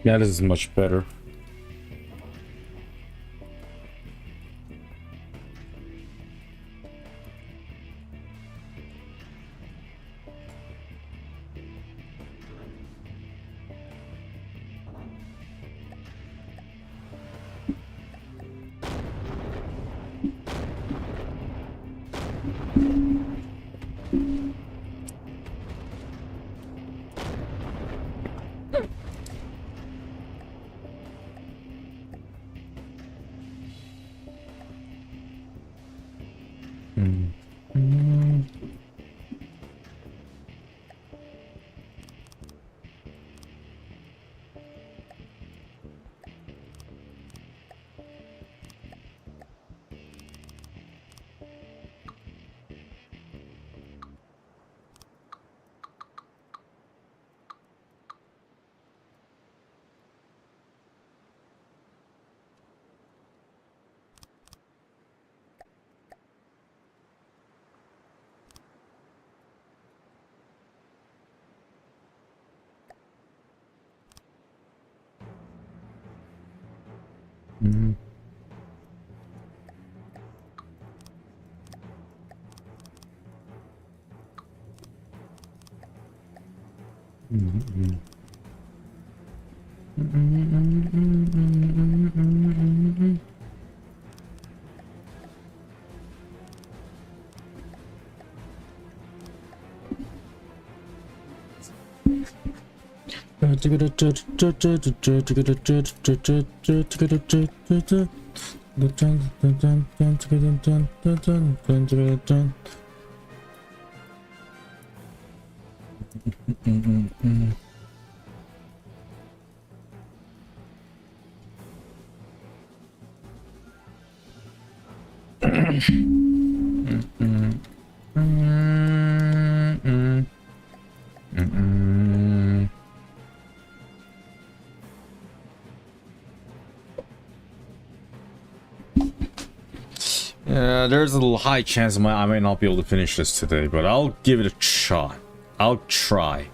Yeah, this is much better. Yeah, there's a little high chance I might not be able to finish this today, but I'll give it a shot. I'll try.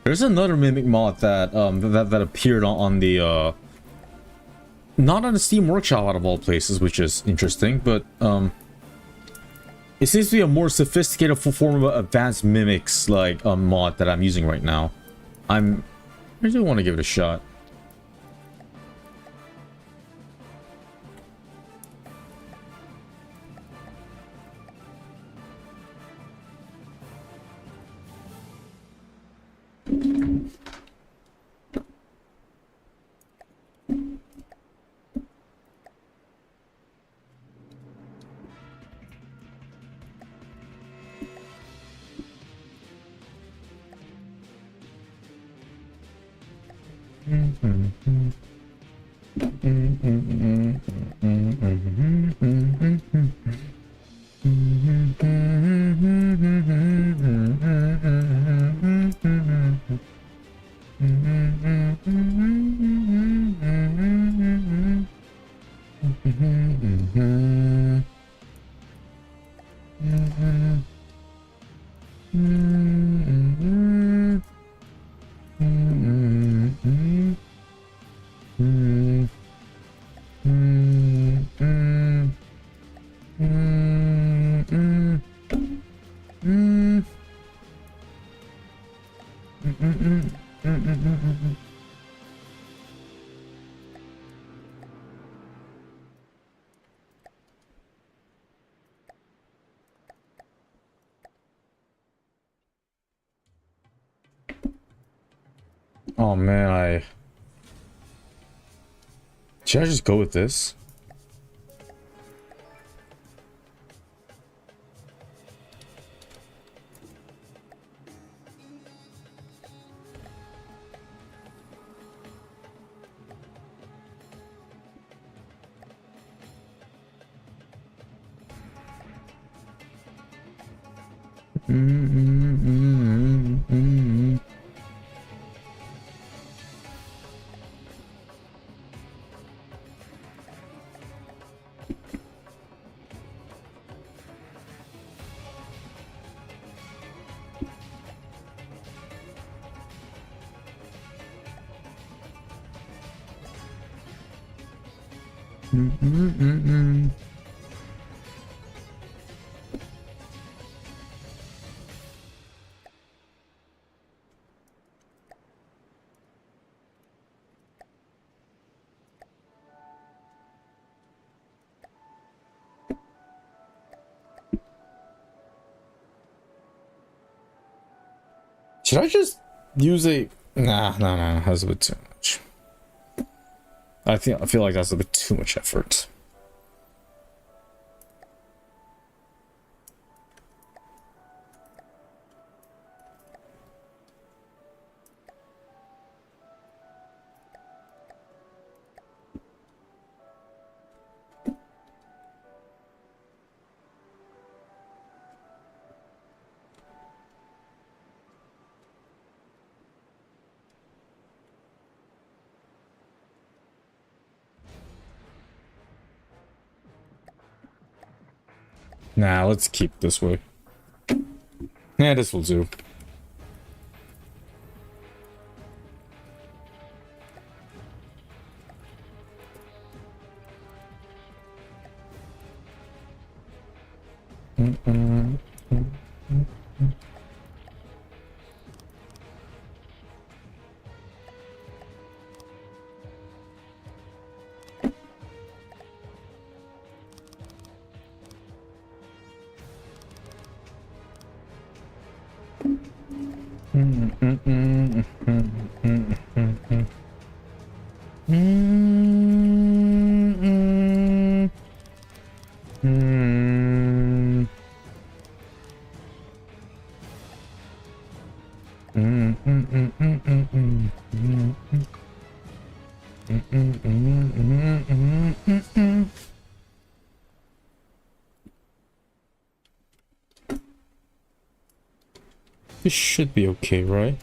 There's another mimic mod that that appeared on the not on the Steam Workshop out of all places, which is interesting, but it seems to be a more sophisticated form of advanced mimics like mod that I'm using right now. I do want to give it a shot. Oh man, should I just go with this? Should I just use a... Nah, that's a bit too much. I feel like that's a bit too much effort. Nah, let's keep this way. Yeah, this will do. This should be okay, right?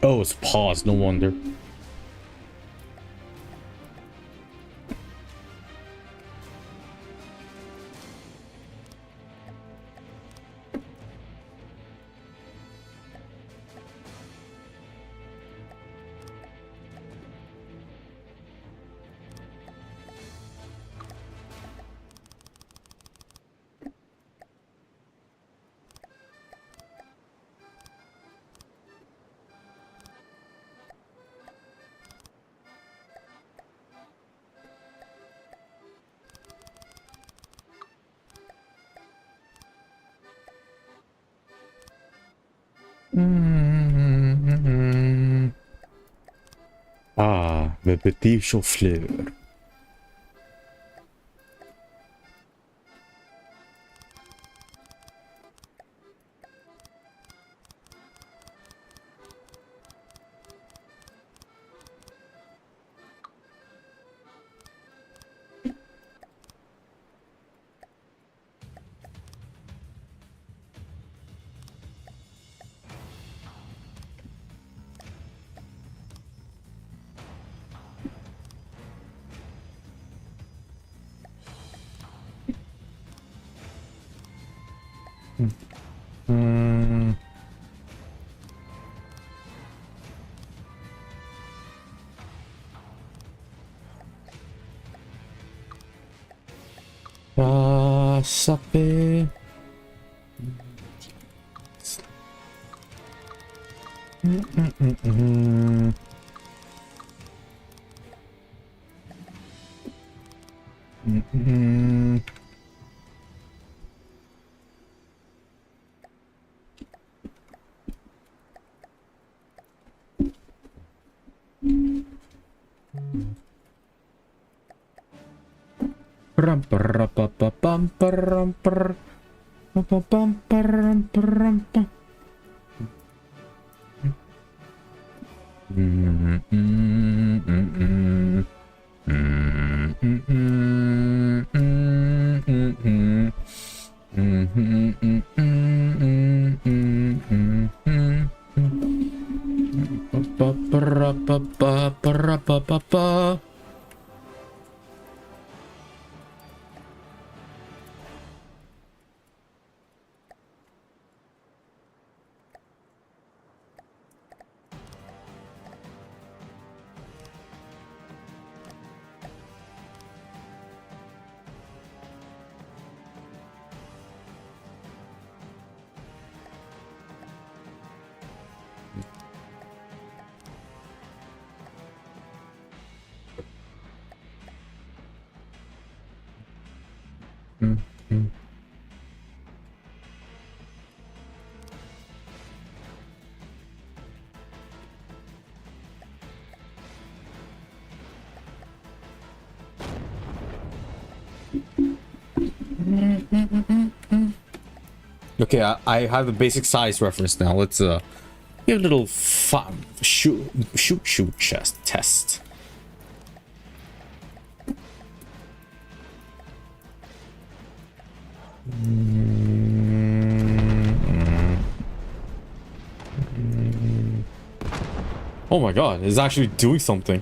Oh, it's paused, no wonder. Ah, le petit chauffeur. Ah, sapé. Ram pam pam pam pam. Okay, I have the basic size reference now. Let's give a little shoot chest test. Oh my god, it's actually doing something.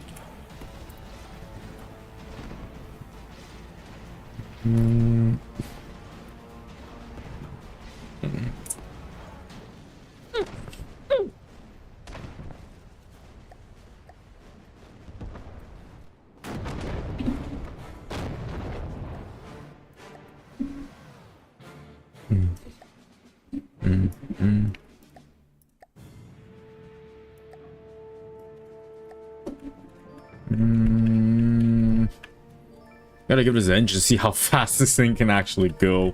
Gotta give this an engine to see how fast this thing can actually go.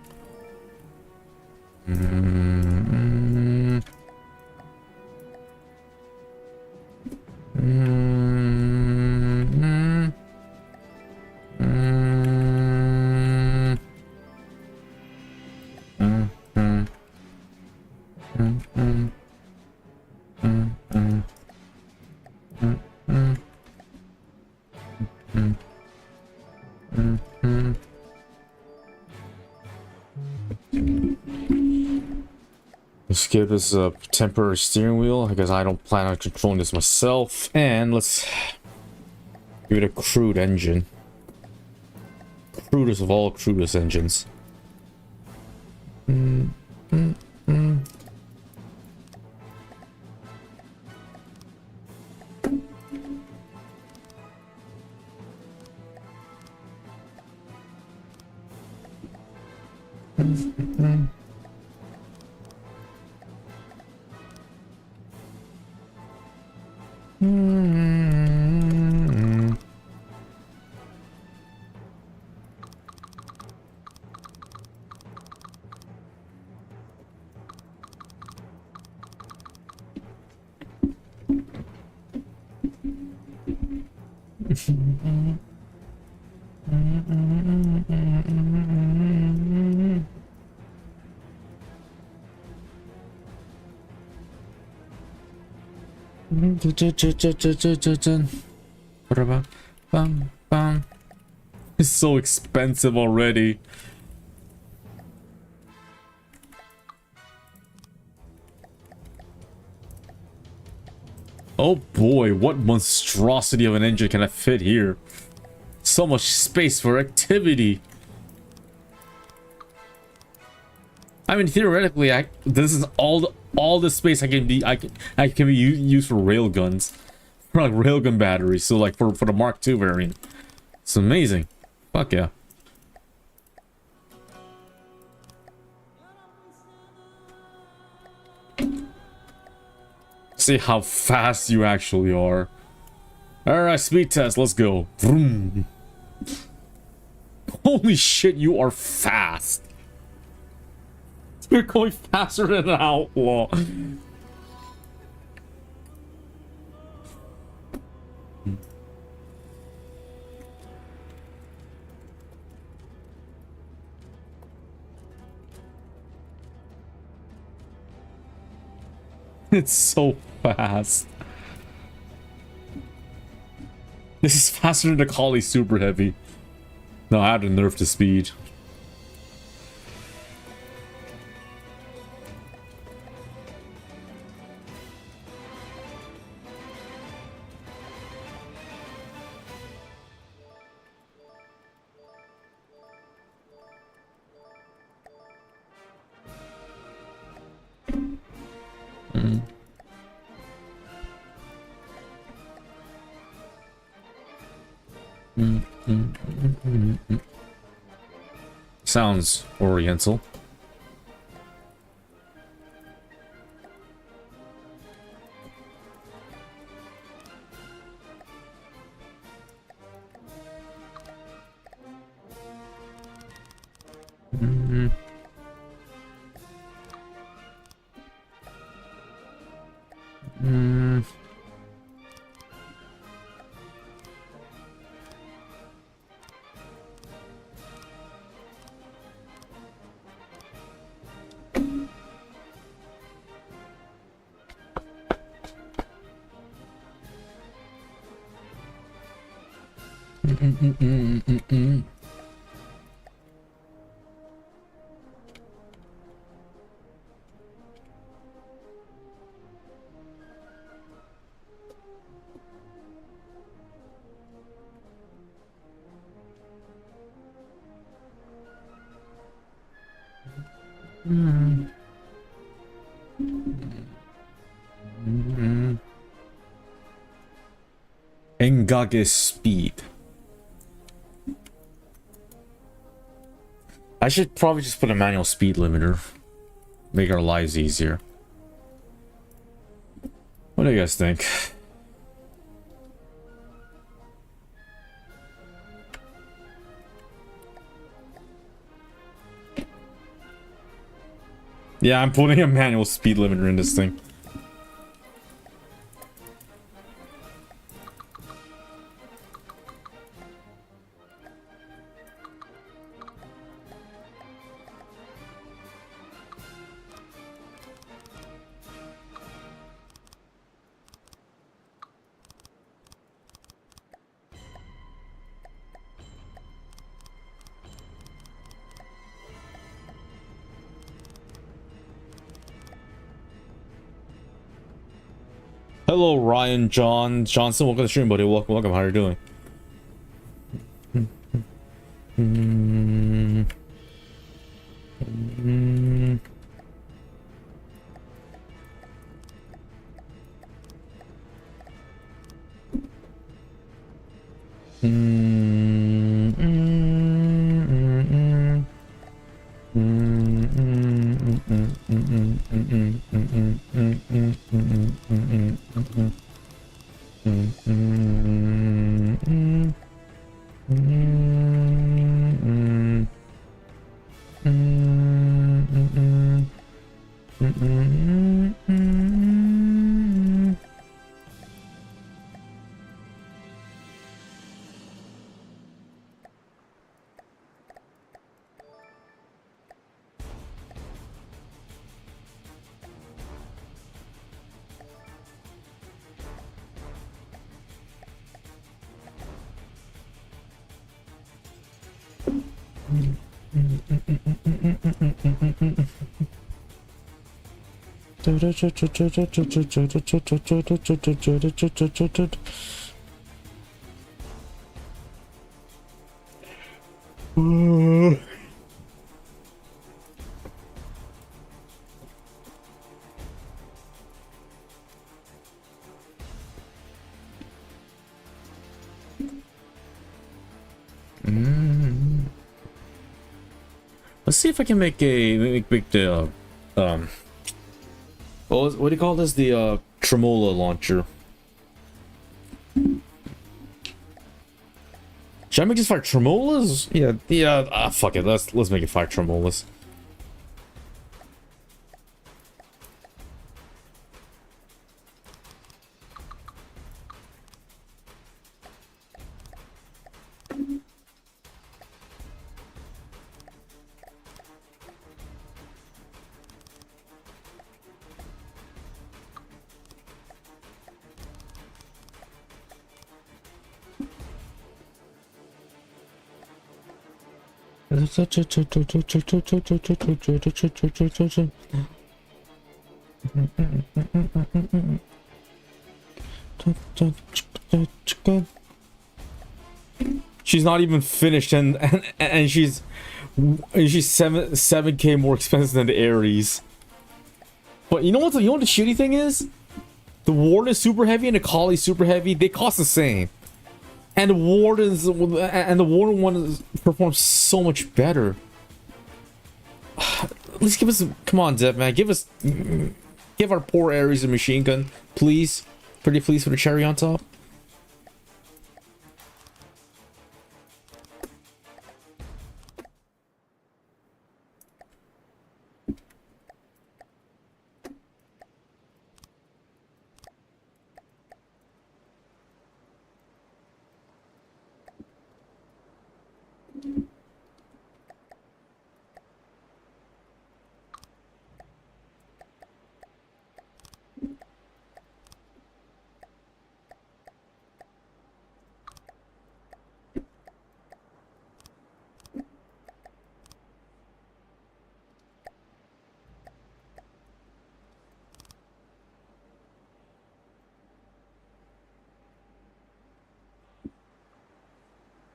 Let's give this a temporary steering wheel because I don't plan on controlling this myself. And let's give it a crude engine. Crudest of all crudest engines. It's so expensive already. Oh boy, what monstrosity of an engine can I fit here? So much space for activity. I mean, theoretically, this is all the space I can be used for railguns, for like railgun batteries. So like for the Mark II variant, it's amazing. Fuck yeah. See how fast you actually are. Alright, speed test, let's go. Vroom. Holy shit, you are fast. You're going faster than an outlaw. It's so fast. This is faster than the Collie Superhevy. No, I had to nerf the speed. Sounds oriental. Engage speed. I should probably just put a manual speed limiter. Make our lives easier. What do you guys think? Yeah, I'm putting a manual speed limiter in this thing. Hello, Ryan Johnson. Welcome to the stream, buddy. Welcome. How are you doing? Let's see if I can make the what do you call this? The tremola launcher. Should I make this fire tremolas? Yeah. Fuck it. Let's make it fire tremolas. She's not even finished, and she's 7K more expensive than the Ares. But you know what the shitty thing is? The Warden is super heavy and the Collie super heavy. They cost the same. And the Warden one performs so much better. At least give us come on, Dev man, give our poor Ares a machine gun, please. Pretty please, for the cherry on top.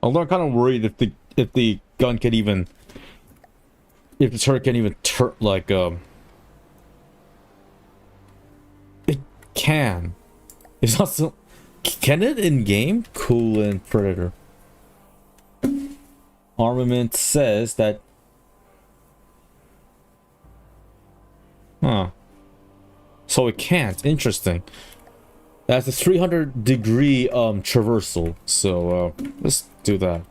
Although I'm kind of worried if the gun can even, if the turret can even turn like it can. It's not so. Can it in game? Cool and Predator. Armament says that. Huh. So it can't. Interesting. That's a 300-degree traversal. So let's do that.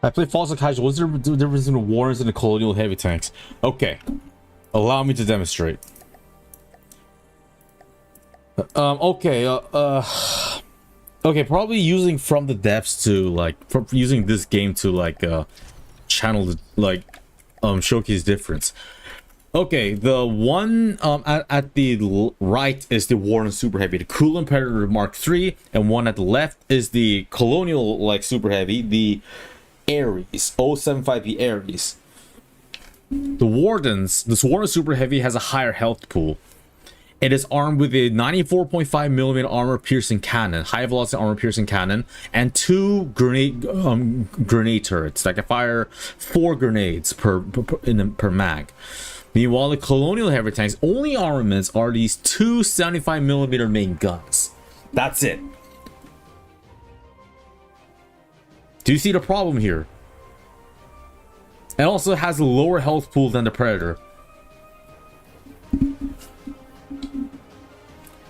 I played Foxhole casual. What's the difference between the Warrens and the Colonial heavy tanks? Okay, allow me to demonstrate. Okay, okay, probably using from the depths to like, using this game to like channel like showcase difference. Okay, the one at the right is the Warren Super Heavy, the Cool and Predator Mark III, and one at the left is the Colonial like Super Heavy, the Ares 075, the Ares. The Warden Super Heavy has a higher health pool. It is armed with a 94.5mm armor piercing cannon, high velocity armor piercing cannon, and 2 grenade turrets that can fire 4 grenades per mag. Meanwhile, the Colonial heavy tanks' only armaments are these 2 75mm main guns. That's it. Do you see the problem here? It also has a lower health pool than the Predator.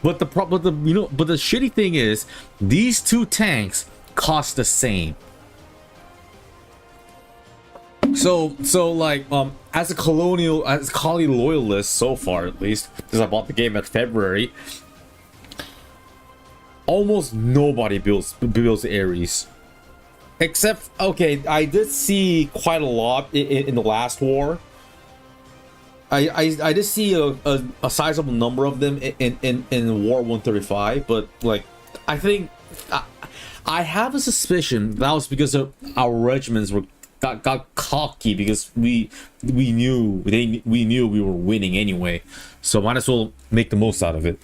But the shitty thing is, these two tanks cost the same. So like as a Colony loyalist so far, at least, because I bought the game at February, almost nobody builds Ares. Except, okay, I did see quite a lot in the last war. I did see a sizable number of them in War 135, but like, I think I have a suspicion that was because of our regiments got cocky because we knew we were winning anyway, so might as well make the most out of it.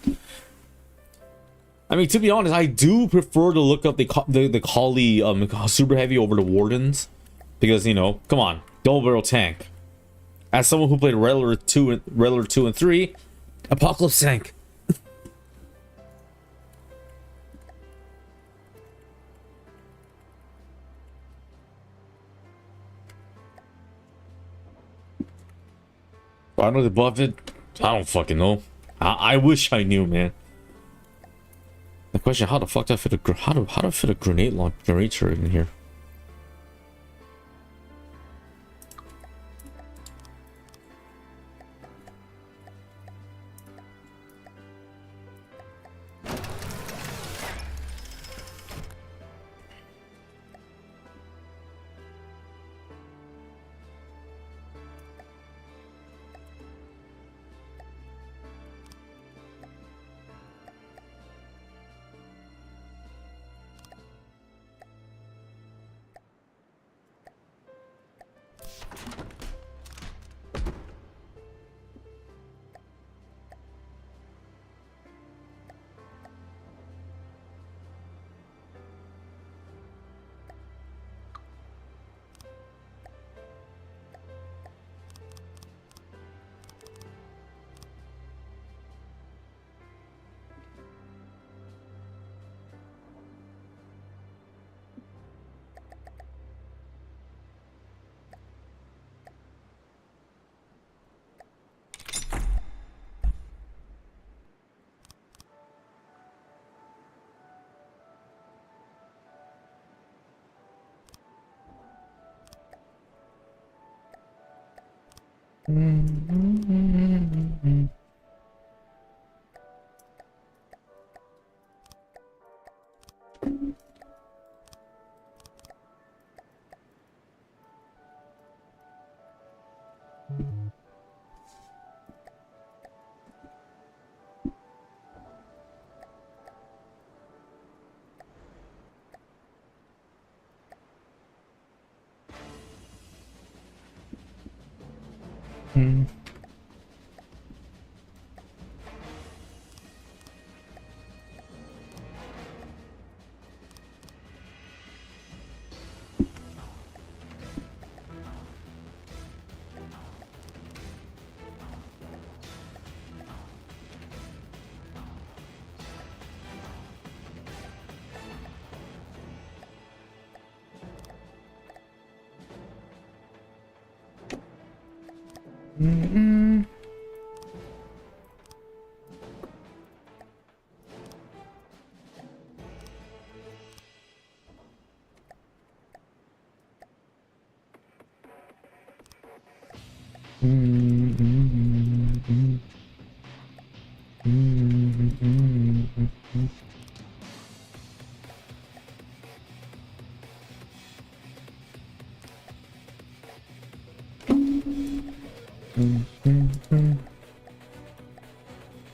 I mean, to be honest, I do prefer to look up the Collie Super Heavy over the Wardens, because, you know, come on, double barrel tank. As someone who played Rattler 2 and 3, Apocalypse tank. I know they buffed it. I don't fucking know. I wish I knew, man. The question: how the fuck do I fit a grenade launcher in here?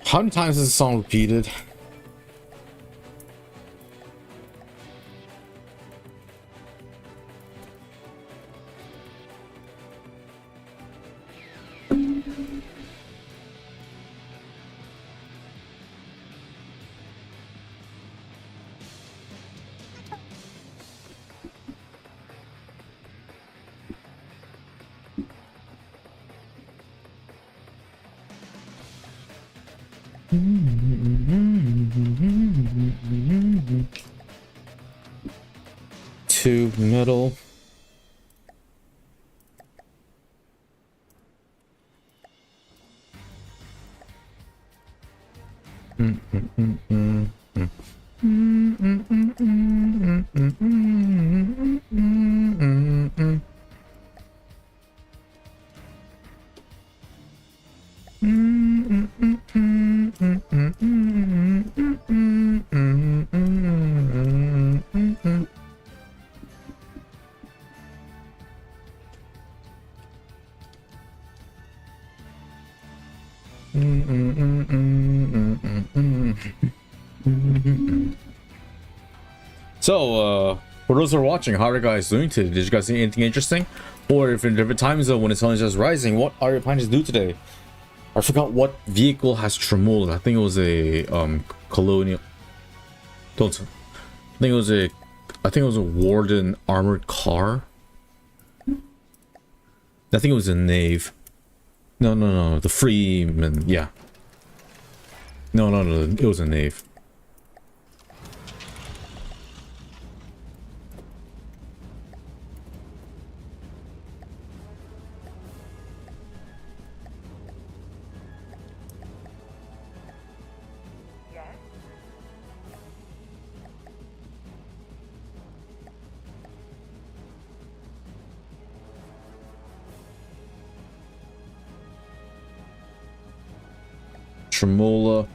How many times is this song repeated? Two middle. So, for those who are watching, how are you guys doing today? Did you guys see anything interesting? Or if in a different time zone when the sun is just rising, what are your plans to do today? I forgot what vehicle has tremolo. I think it was a colonial. I think it was a Warden armored car. I think it was a Knave. No, the Freeman. Yeah. No, it was a Knave. Tremola.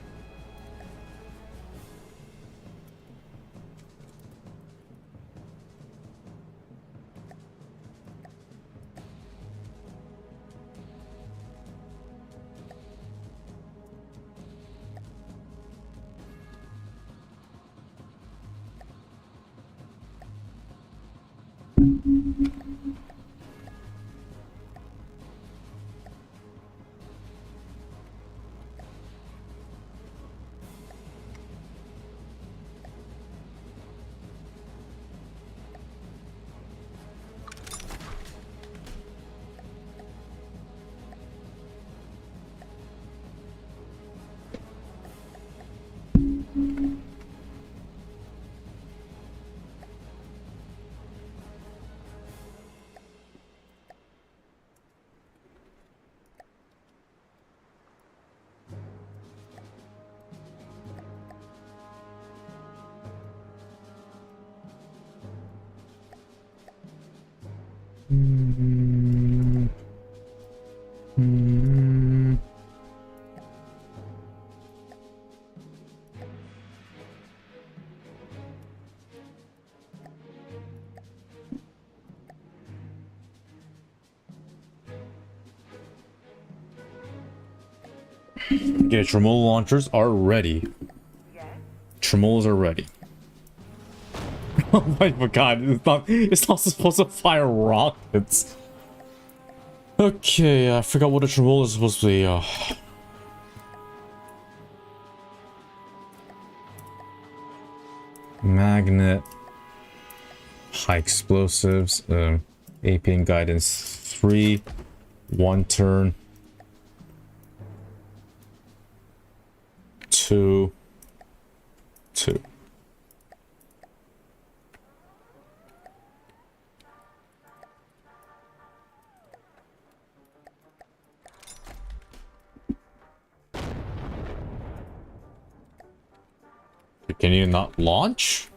Hmm. Okay, tremolo launchers are ready. Tremolos are ready. Oh my god, it's not supposed to fire rockets. Okay, I forgot what a tremolo is supposed to be. Magnet. High explosives. AP and guidance 3. 1 turn. 2. 2. Can you not launch?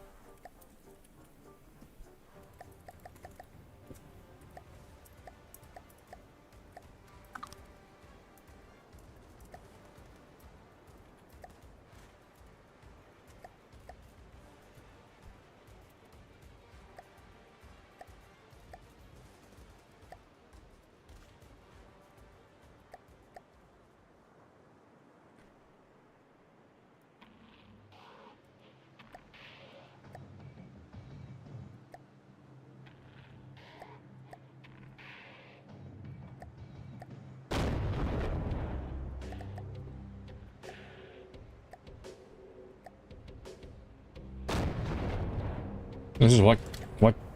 This is what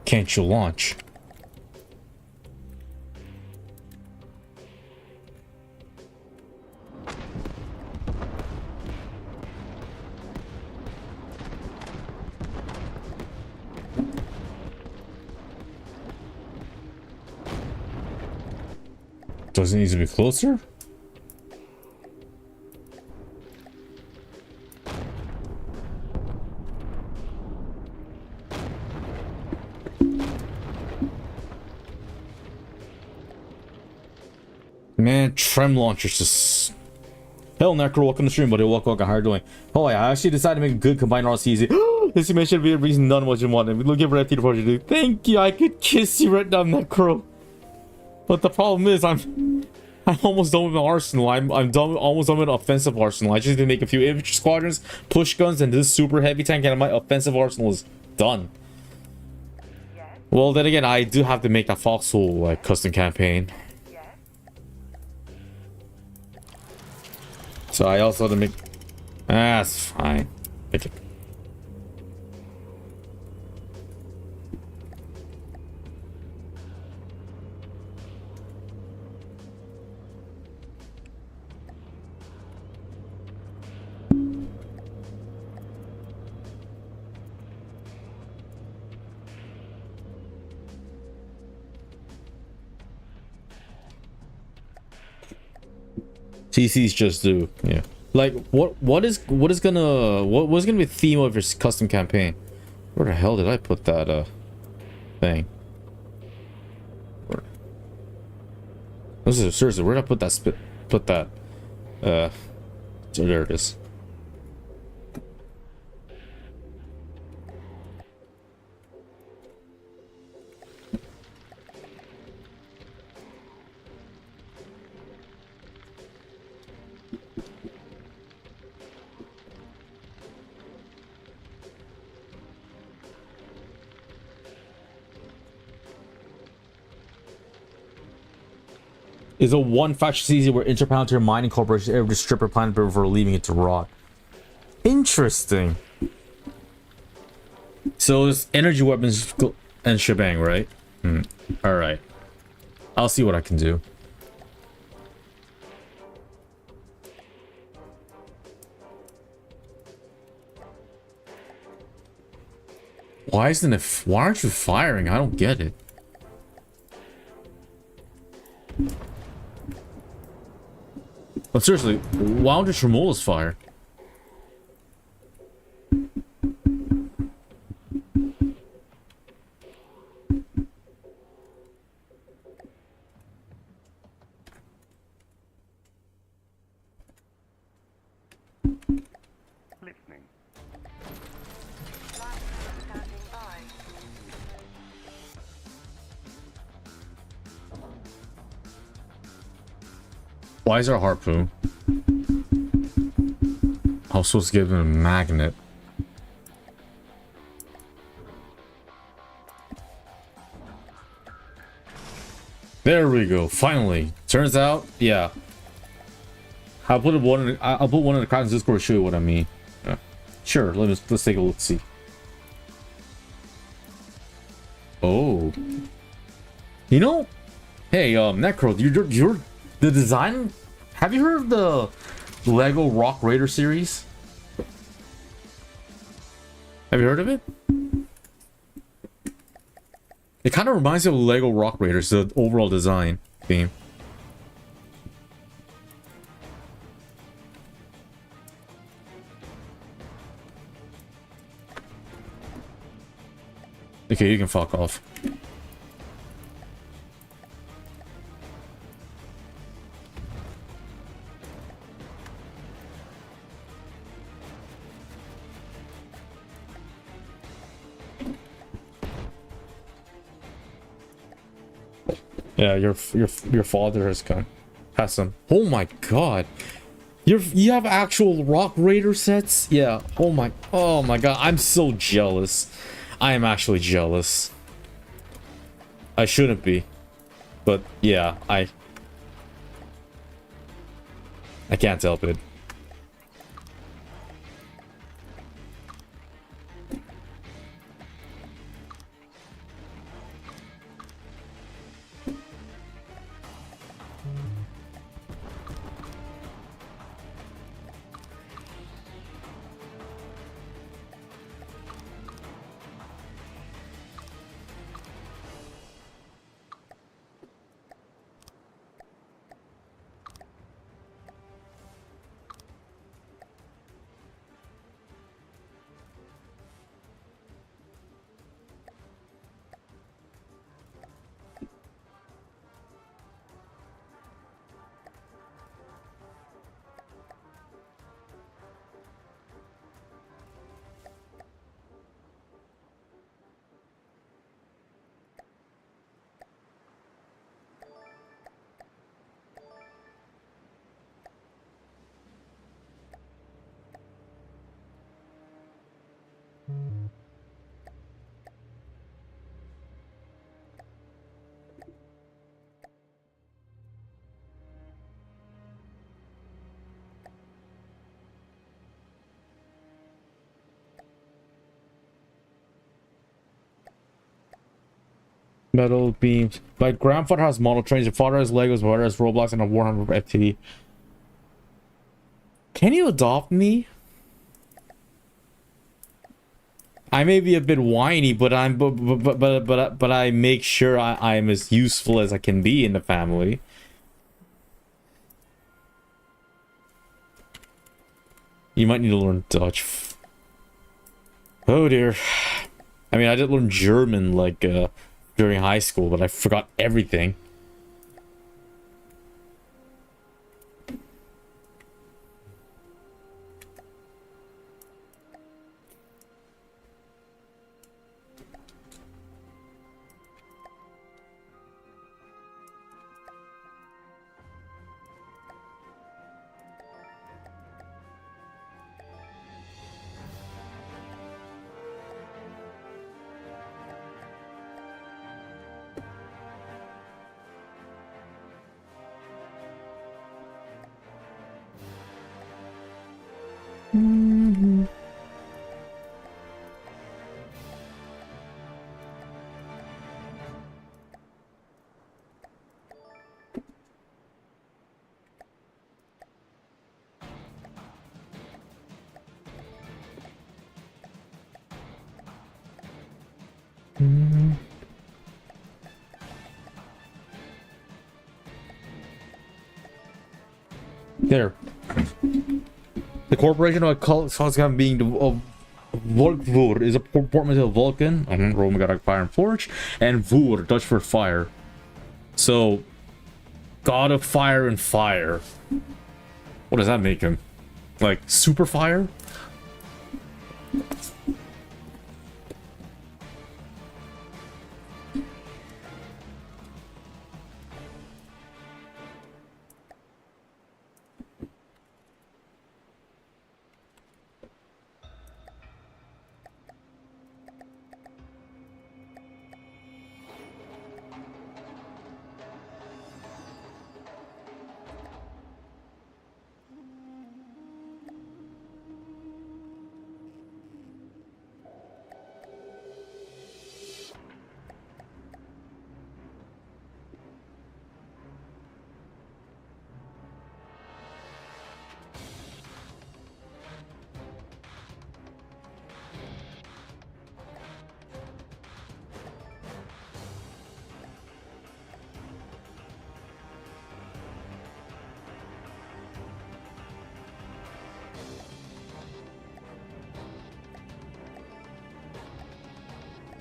can't you launch? Does it need to be closer? Man, Trem launchers just... Hell, Necro, welcome to the stream, buddy. Welcome, how are you doing? Oh, yeah, I actually decided to make a good combined RC. This image should be a reason none was you wanted. We're looking for FT to project, dude. Thank you, I could kiss you right now, Necro. But the problem is, I'm almost done with my arsenal. I'm almost done with offensive arsenal. I just need to make a few infantry squadrons, push guns, and this super heavy tank, and my offensive arsenal is done. Well, then again, I do have to make that Foxhole like custom campaign. So I also have to make... that's fine. Pick it. TCs just do, yeah. Like what's gonna be the theme of your custom campaign? Where the hell did I put that thing? This is seriously, where did I put that so there it is. Is a one faction easy where interplanetary mining corporations every strip a planet before leaving it to rot. Interesting. So it's energy weapons and shebang, right? All right. I'll see what I can do. Why isn't it? Why aren't you firing? I don't get it. But seriously, why don't the tremolos fire? Why is there a harpoon? I was supposed to give him a magnet. There we go. Finally. Turns out, yeah. I'll put one in the Kraken's Discord to show you what I mean. Yeah. Sure. Let's take a look. See. Oh. You know, hey, Necro, you're the design. Have you heard of the Lego Rock Raider series? Have you heard of it? It kind of reminds me of Lego Rock Raiders, the overall design theme. Okay, you can fuck off. Yeah, your father has come. Has some. Oh my god. You have actual Rock Raider sets? Yeah. Oh my god. I'm so jealous. I am actually jealous. I shouldn't be. But yeah, I can't help it. Metal beams. My grandfather has model trains. Your father has Legos. My father has Roblox and a Warhammer FTD. Can you adopt me? I may be a bit whiny, but I make sure I'm as useful as I can be in the family. You might need to learn Dutch. Oh dear. I mean, I did learn German like during high school, but I forgot everything. There. The corporation of Foxhole being the Volkvoer is a portmanteau of Vulcan, Roman god of fire and forge, and Voer, Dutch for fire. So, god of fire and fire. What does that make him? Like, super fire?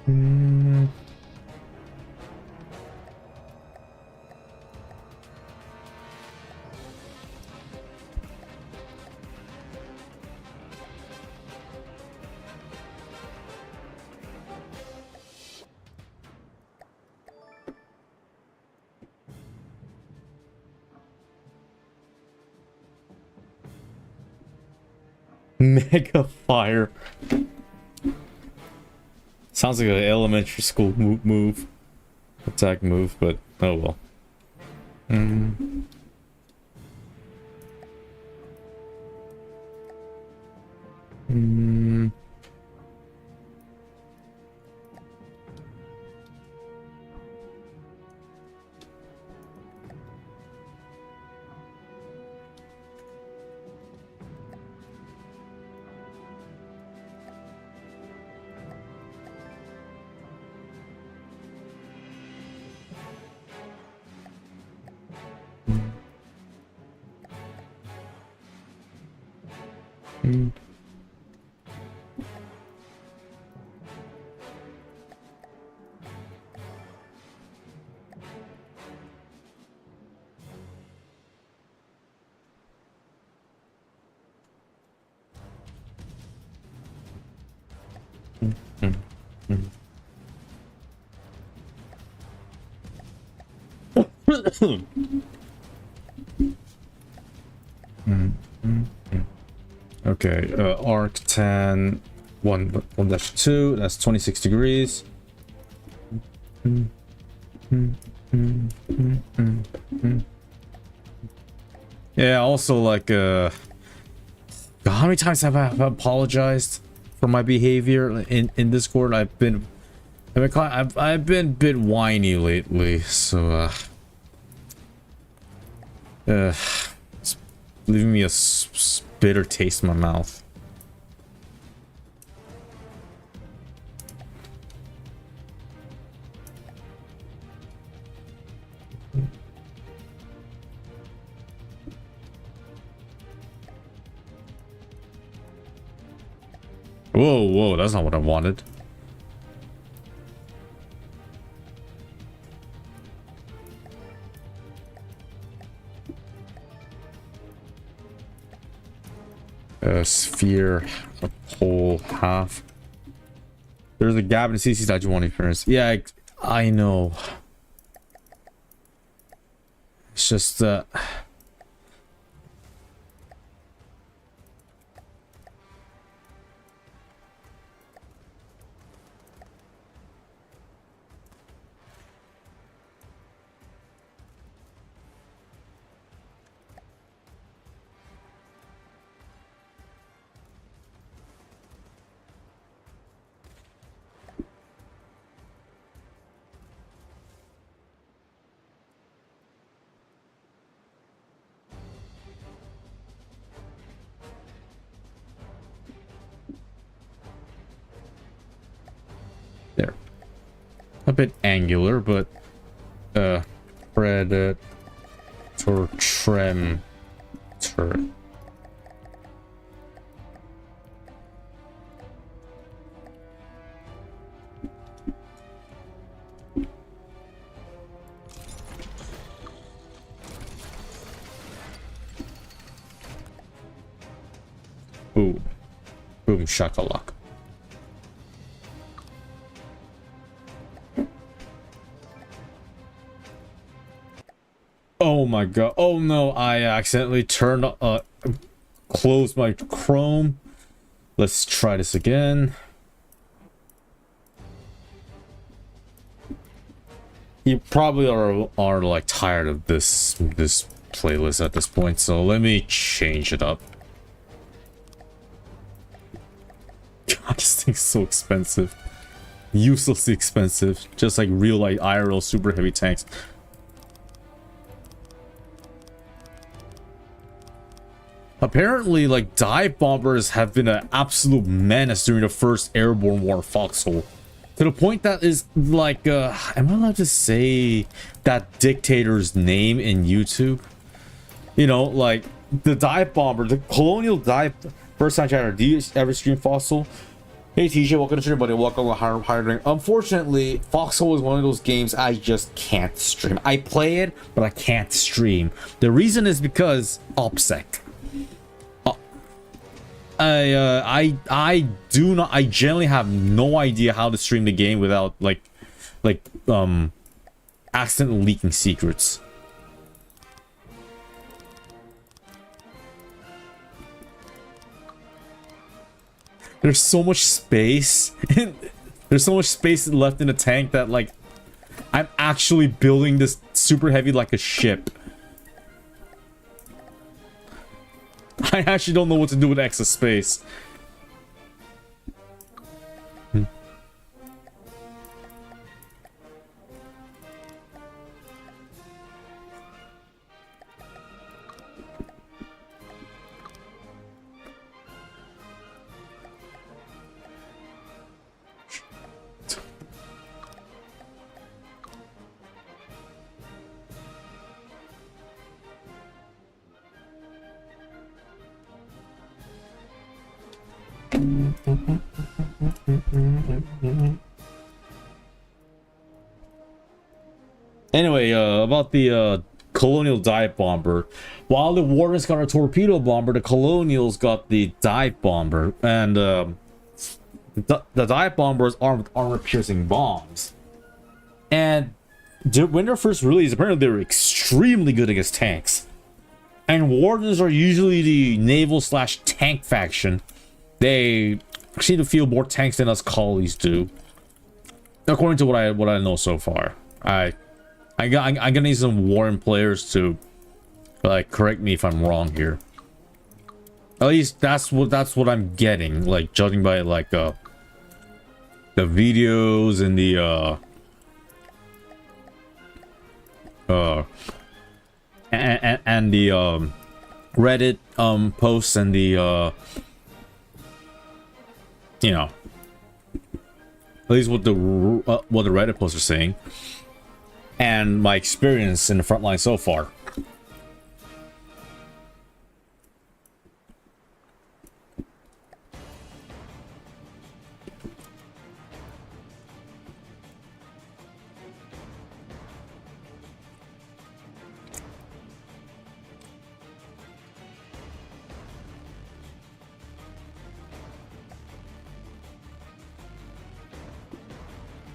Mm. Mega fire. Sounds like an elementary school move. Attack move, but oh well. Mm. Mm. Mm. Mm. Mm. Mm. Mm. Okay, arc 10, 1-2, that's 26 degrees. Yeah, also like, God, how many times have I apologized for my behavior in Discord? I've been a bit whiny lately, so it's leaving me a bitter taste in my mouth. Whoa, that's not what I wanted. Sphere, a whole half. There's a gap in the CC that you want to experience. Yeah, I know. It's just there. A bit angular, but predator trim turret. Boom. Boom shakalaka. Oh my god. Oh no, I accidentally turned closed my Chrome. Let's try this again. You probably are like tired of this playlist at this point, so let me change it up. God, this thing's so expensive. Uselessly expensive. Just like real like IRL super heavy tanks. Apparently, like, dive bombers have been an absolute menace during the first airborne war Foxhole. To the point that is like, am I allowed to say that dictator's name in YouTube? You know, like, the dive bomber, the colonial dive... First time chatter, do you ever stream Foxhole? Hey TJ, welcome to stream, buddy. Welcome to Higher Drink. Unfortunately, Foxhole is one of those games I just can't stream. I play it, but I can't stream. The reason is because OPSEC. I do not. I generally have no idea how to stream the game without accidentally leaking secrets. There's so much space. There's so much space left in the tank that, like, I'm actually building this super heavy like a ship. I actually don't know what to do with excess space. Anyway, about the Colonial dive bomber. While the Wardens got a torpedo bomber, the Colonials got the dive bomber, and the dive bomber is armed with armor-piercing bombs. And when they're first released, apparently they were extremely good against tanks. And Wardens are usually the naval/tank faction. They seem to feel more tanks than us collies do, according to what I know so far. I'm gonna need some Warren players to like correct me if I'm wrong here. At least that's what I'm getting, like judging by like the videos and the and the Reddit posts and the you know, at least what the Reddit posts are saying, and my experience in the front line so far.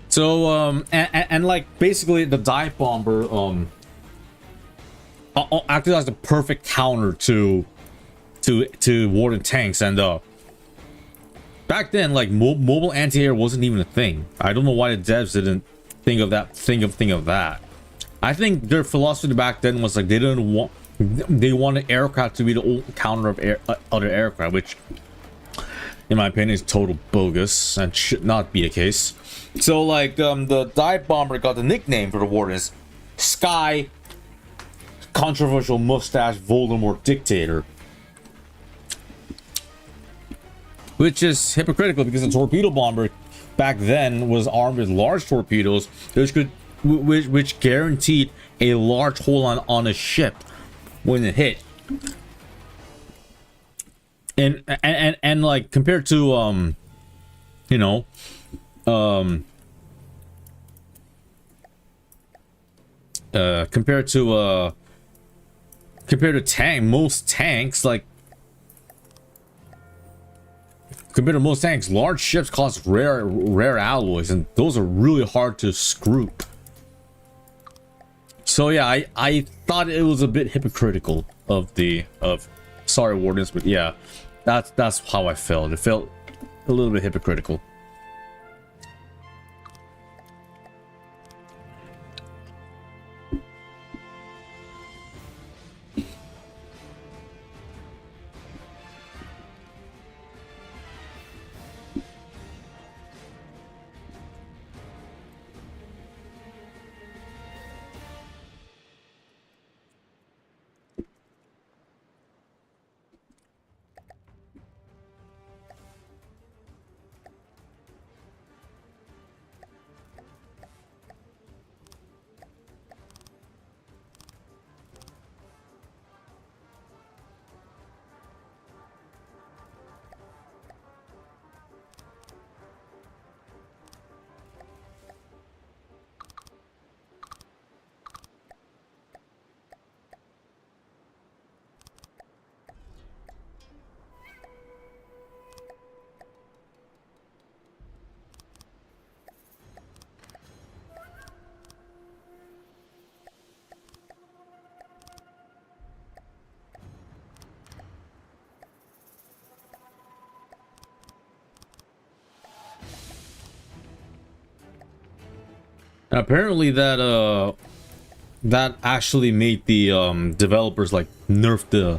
So and like basically the dive bomber acted as the perfect counter to Warden tanks, and back then like mobile anti-air wasn't even a thing. I don't know why the devs didn't think of that. I think their philosophy back then was like they wanted aircraft to be the old counter of other aircraft, which in my opinion is total bogus and should not be the case. So like the dive bomber got the nickname for the Wardens, Sky Controversial Mustache Voldemort Dictator, which is hypocritical because the torpedo bomber back then was armed with large torpedoes which guaranteed a large hole on a ship when it hit. And like compared to you know, compared to most tanks, like compared to most tanks, large ships cost rare alloys, and those are really hard to screw. So yeah, I thought it was a bit hypocritical of sorry Wardens, but yeah, that's how I felt. It felt a little bit hypocritical. And apparently that actually made the developers like nerf the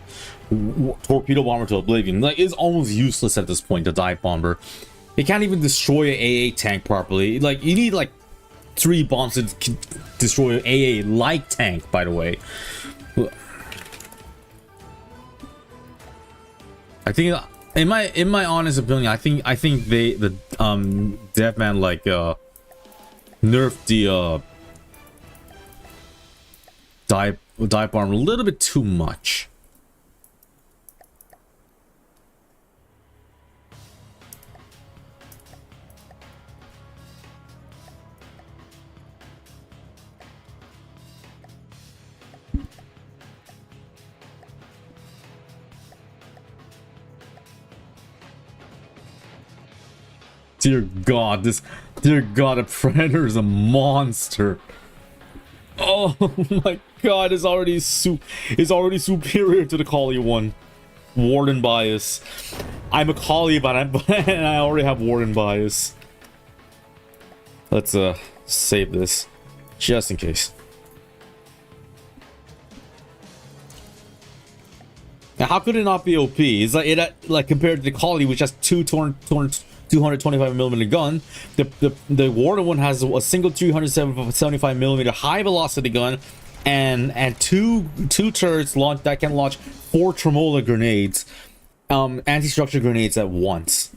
torpedo bomber to oblivion. Like, it's almost useless at this point, the dive bomber. It can't even destroy an AA tank properly. Like, you need like 3 bombs to destroy an AA light tank, by the way. I think, in my honest opinion, I think the Deathman like nerfed the dive bomber a little bit too much. Dear God, a Predator is a monster. Oh my God, it's already superior to the Collie one. Warden bias. I'm a Collie, but I already have Warden bias. Let's save this just in case. Now, how could it not be OP? It's like compared to the Collie, which has 225mm gun, the Warden one has a single 375mm high velocity gun, and two turrets that can launch 4 tremolo grenades, anti-structure grenades at once.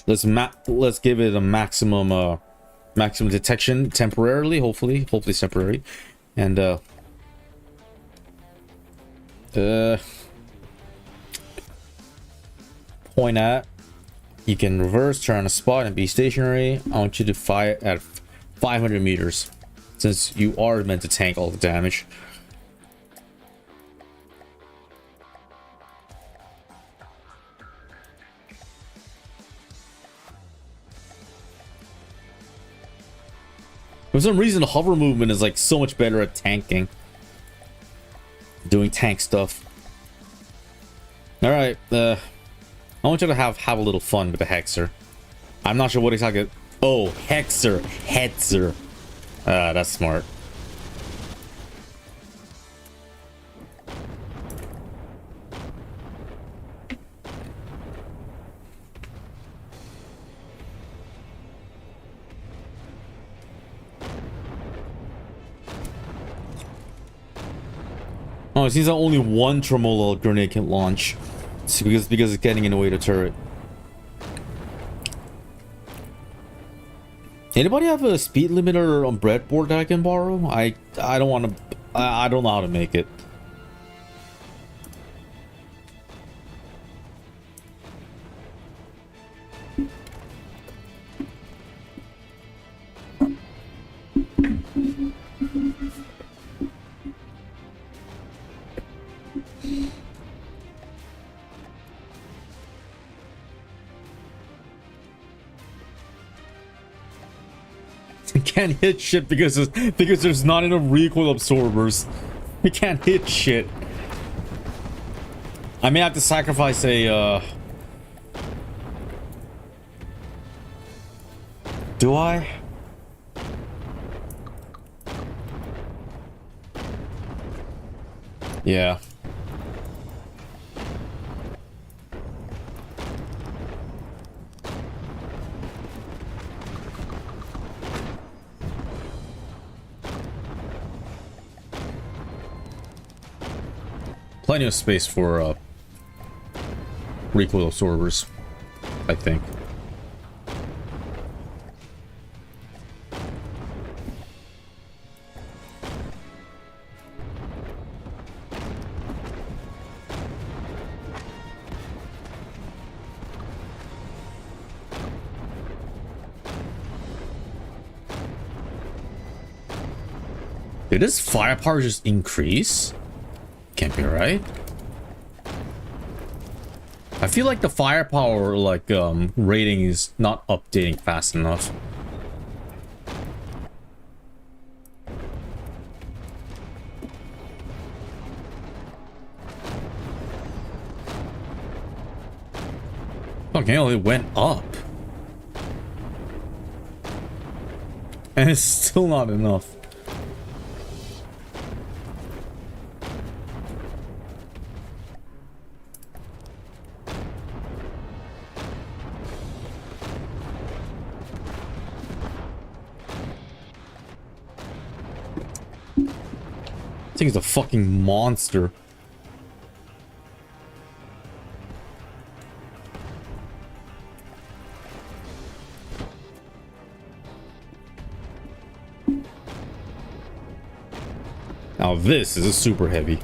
Let's give it a maximum detection temporarily, hopefully it's temporary, and point at. You can reverse, turn on a spot, and be stationary. I want you to fire at 500 meters, since you are meant to tank all the damage. For some reason, hover movement is like so much better at tanking. Doing tank stuff. Alright, I want you to have a little fun with the Hexer. I'm not sure what exactly. Oh, Hexer. Hetzer. That's smart. Oh, it seems that only one tremolo grenade can launch. It's because it's getting in the way of the turret. Anybody have a speed limiter on breadboard that I can borrow? I don't want to. I don't know how to make it. Can't hit shit because there's not enough recoil absorbers. We can't hit shit. I may have to sacrifice a do I? Yeah. Plenty of space for recoil absorbers, I think. Did this firepower just increase? Can't be right. I feel like the firepower rating is not updating fast enough. Fucking hell, it went up. And it's still not enough. I think it's a fucking monster. Now this is a super heavy.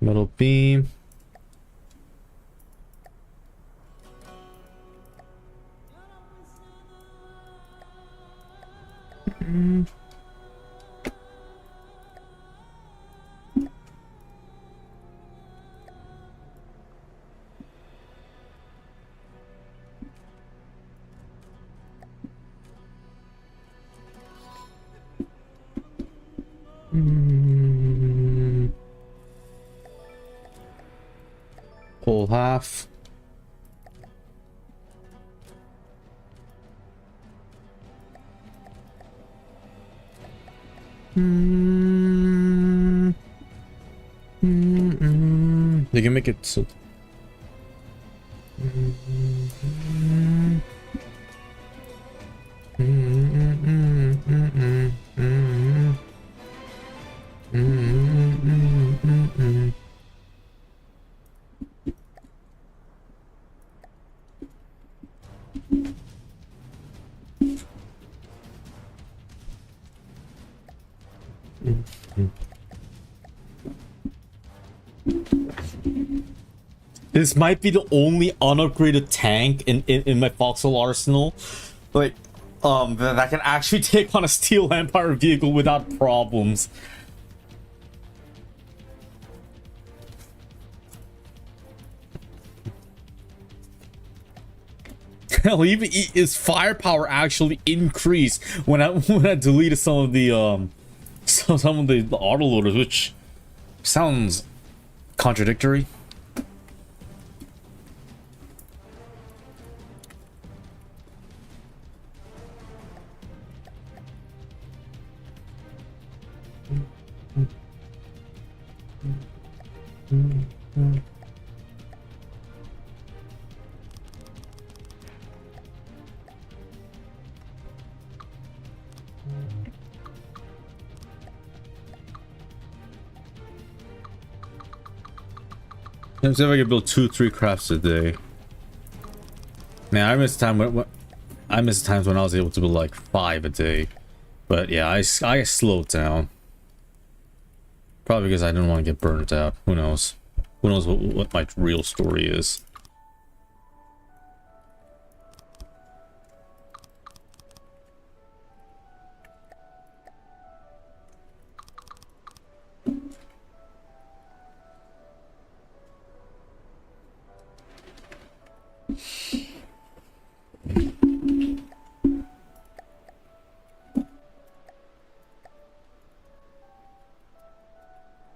Metal beam. Whole half. You can make it so. This might be the only unupgraded tank in my Foxhole arsenal, like, that can actually take on a Steel Empire vehicle without problems. Hell, even his firepower actually increased when I deleted some of the autoloaders, which sounds contradictory. Let's see if I can build 2-3 crafts a day. Man, I miss times when I was able to build like 5 a day. But yeah, I slowed down. Probably because I didn't want to get burnt out. Who knows? Who knows what my real story is.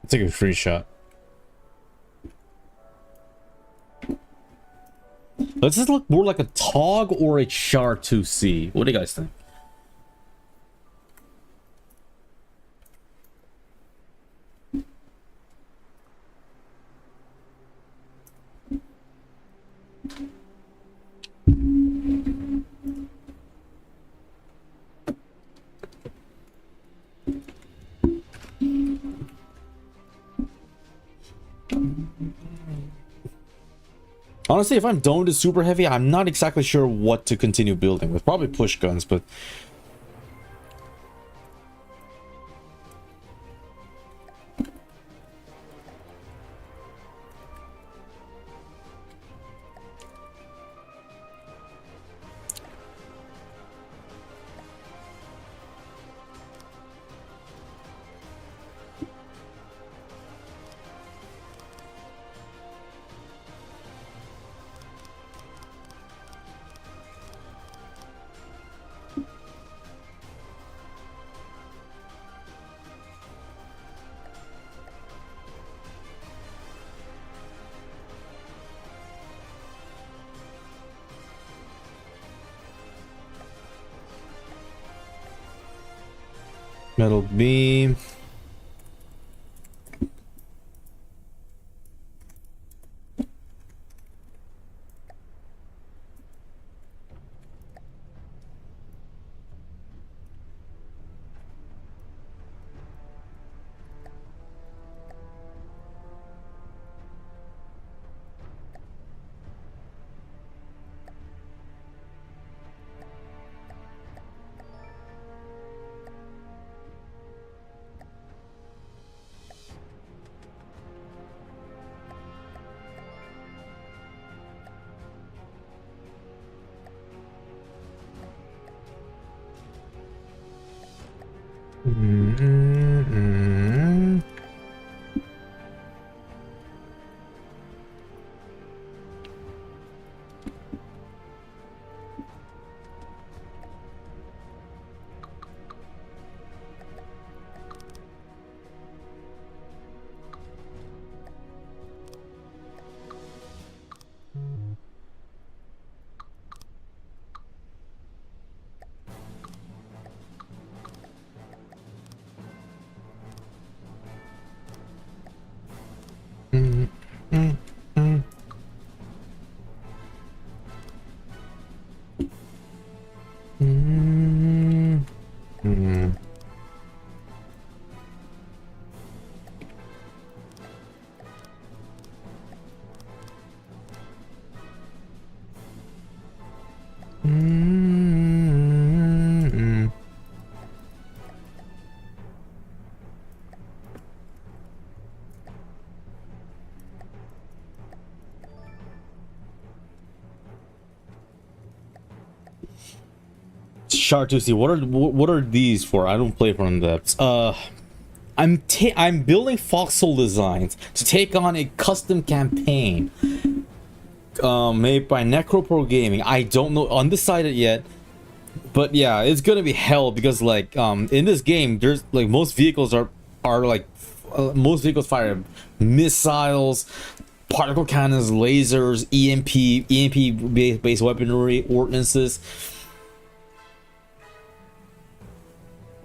Take a free shot. Does this look more like a Tog or a Char 2C? What do you guys think? Honestly, if I'm done with the super heavy, I'm not exactly sure what to continue building with. Probably push guns, but metal beam. Char 2C. What are these for? I don't play from depths. I'm building Foxhole designs to take on a custom campaign made by Necropro Gaming. I don't know undecided yet, but yeah, it's gonna be hell because like in this game, there's like most vehicles are like most vehicles fire missiles, particle cannons, lasers, EMP based weaponry, ordnances.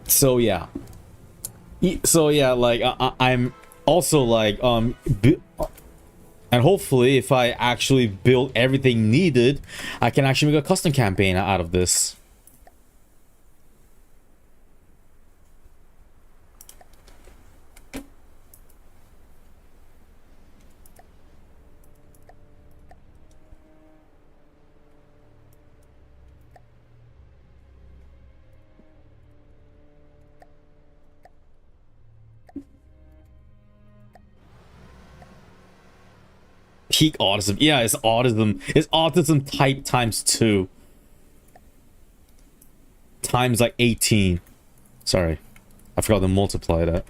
So yeah. Like I'm also like and hopefully if I actually build everything needed, I can actually make a custom campaign out of this. peak autism. Yeah, it's autism. It's autism type times 2. Times like 18. Sorry. I forgot to multiply that.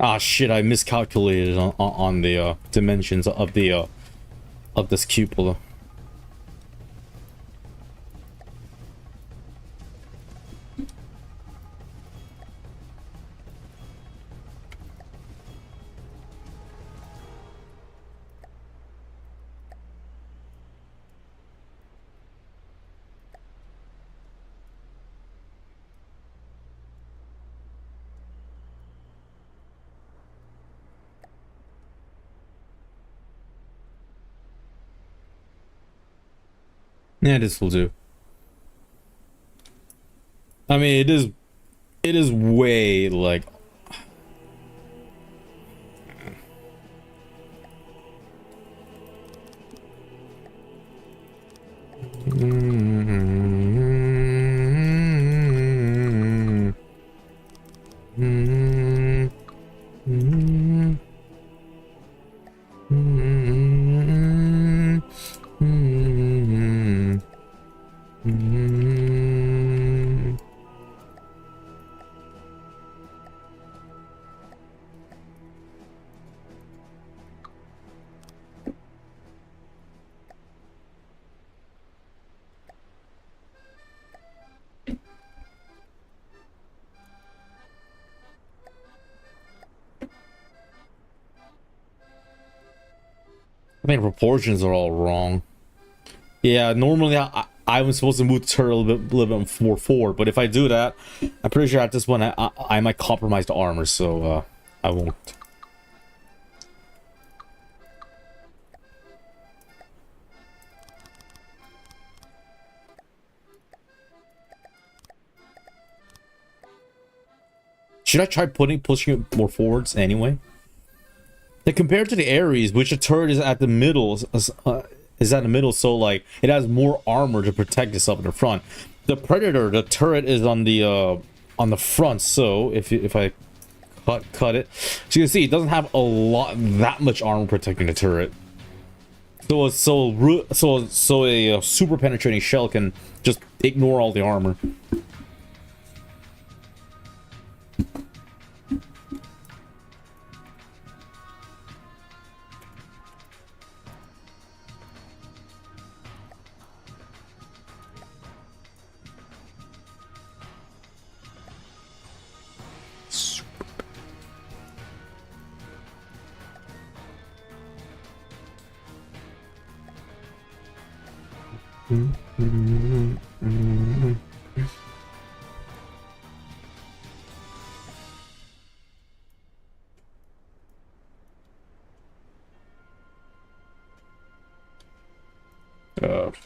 Ah, shit, I miscalculated on the dimensions of the of this cupola. Yeah, this will do. I mean, it is way like I think proportions are all wrong. Yeah, normally I was supposed to move the turret a little bit more forward, but if I do that, I'm pretty sure at this one I might compromise the armor, so I won't. Should I try pushing it more forwards anyway? Like compared to the Ares, which the turret is at the middle, is at the middle, so like it has more armor to protect itself in the front. The Predator, the turret is on the front, so if I cut it, so you can see it doesn't have that much armor protecting the turret. So a super penetrating shell can just ignore all the armor.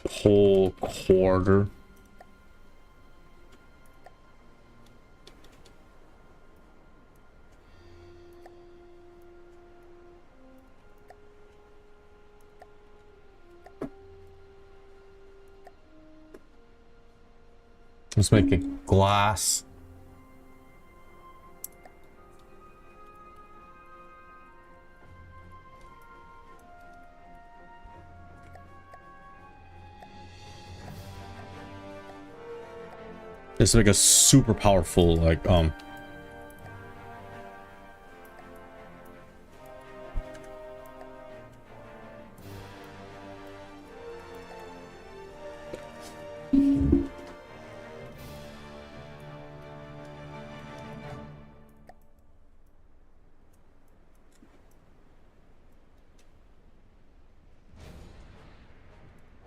Whole quarter. Let's make it glass. It's like a super powerful, like,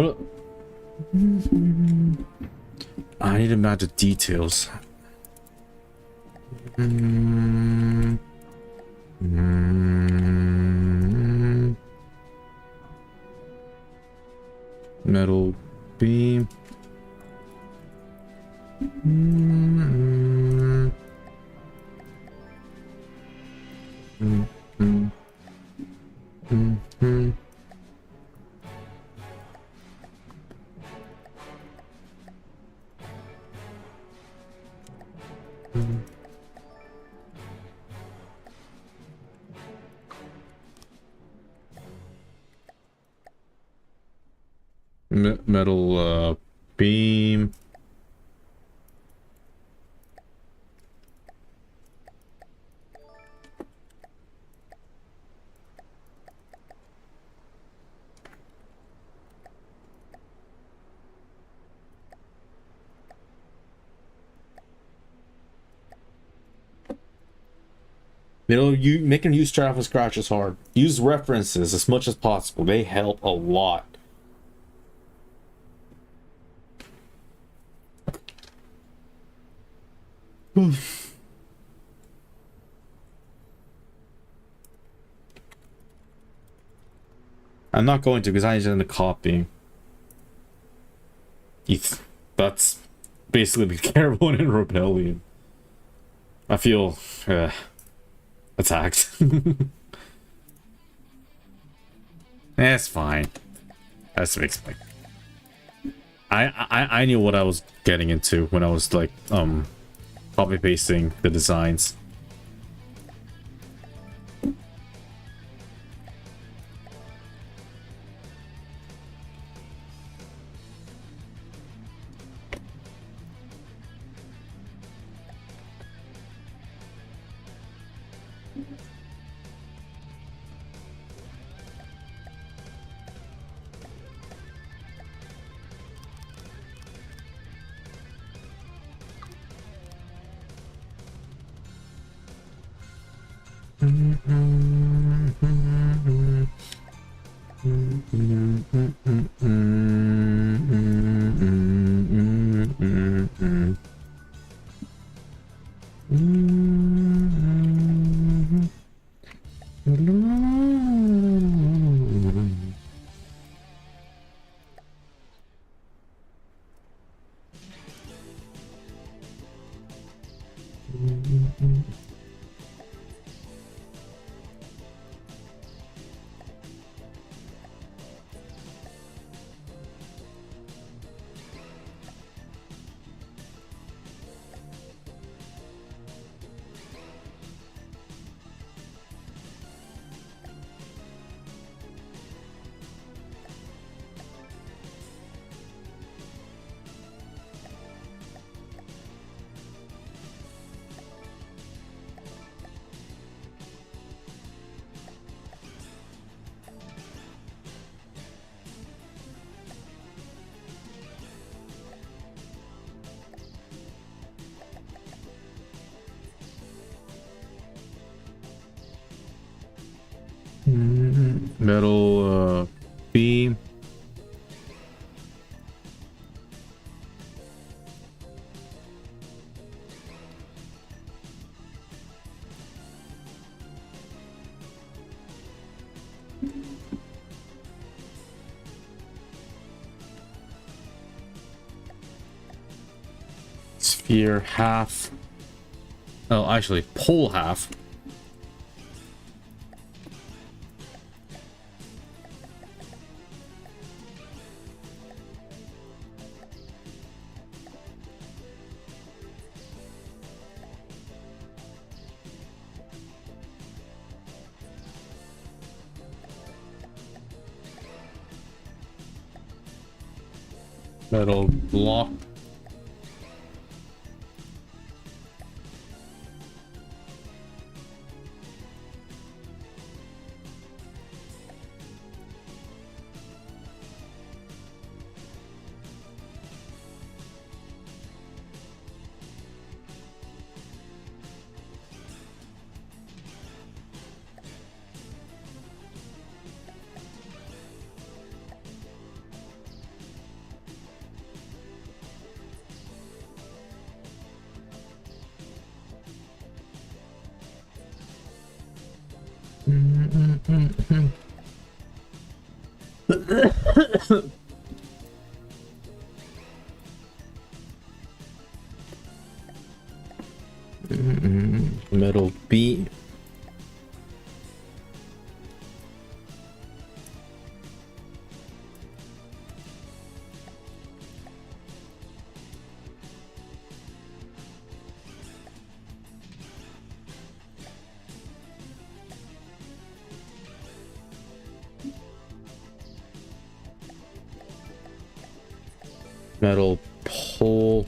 Oh, I need to match the details. Metal beam. Metal beam. You making you start off from scratch is hard. Use references as much as possible. They help a lot. I'm not going to because I need to copy. That's basically the Caravan in Rebellion. I feel attacked. That's fine. That's to expect. I knew what I was getting into when I was like copy pasting the designs. Metal beam. Sphere half. Oh, actually, pole half. Metal block. Metal B. Metal pole.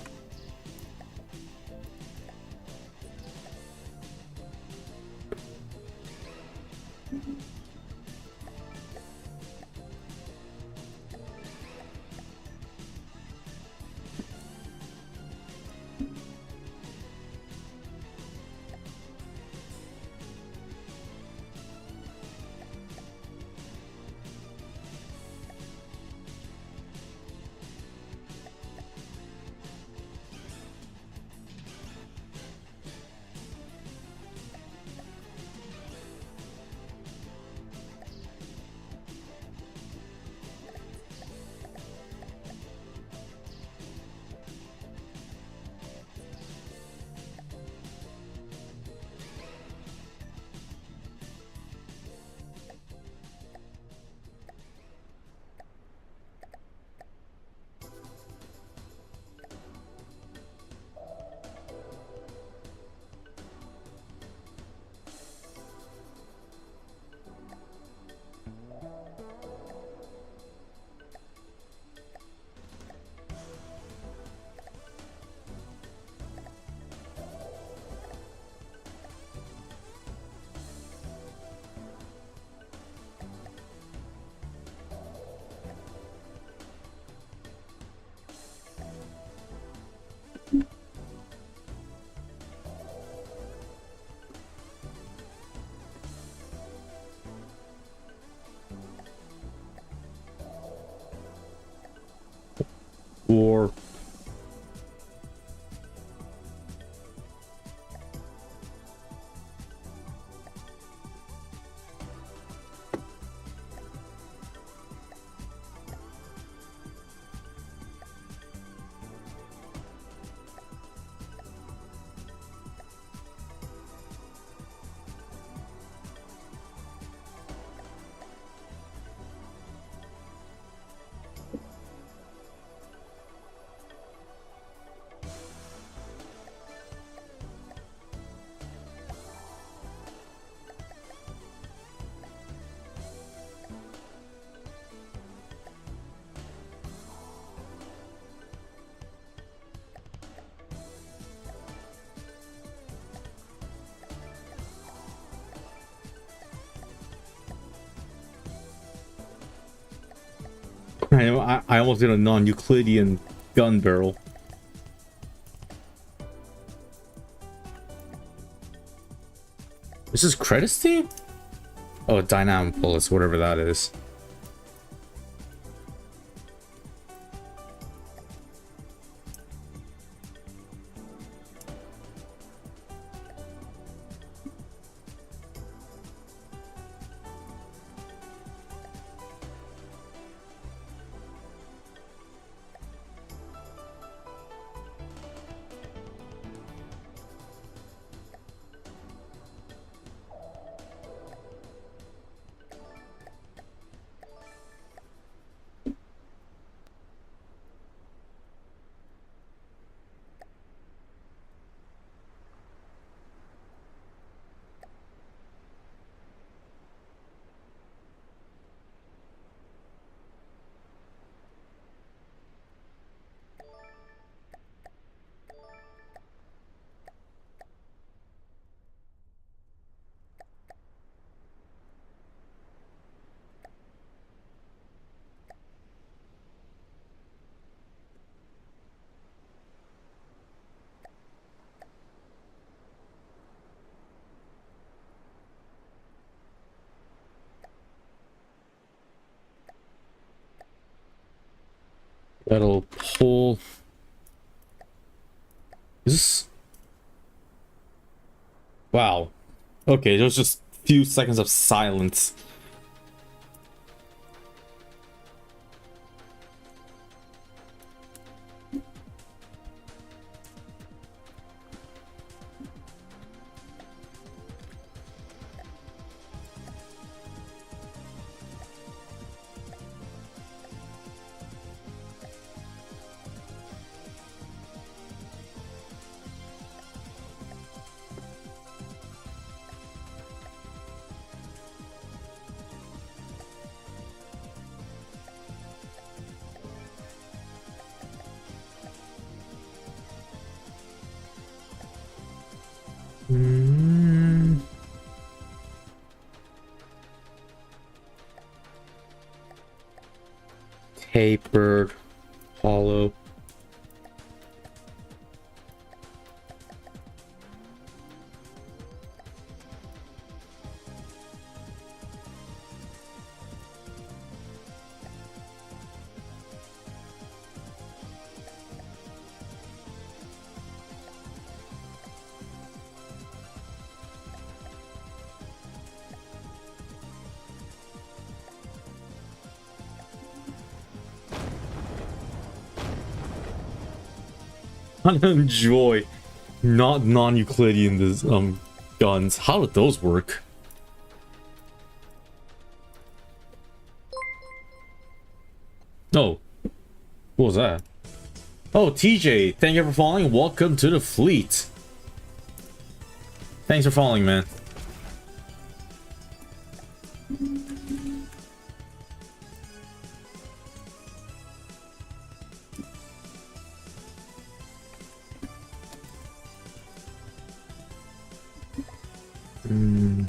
War. I almost did a non-Euclidean gun barrel. This is Credisty? Oh, Dynamic Bullets, whatever that is. That'll pull. Is this? Wow. Okay, there was just a few seconds of silence. Mm. Tapered, hollow. I enjoy not non-Euclidean this guns. How did those work? Oh, what was that? Oh, TJ, thank you for following. Welcome to the fleet. Thanks for following, man. Mm.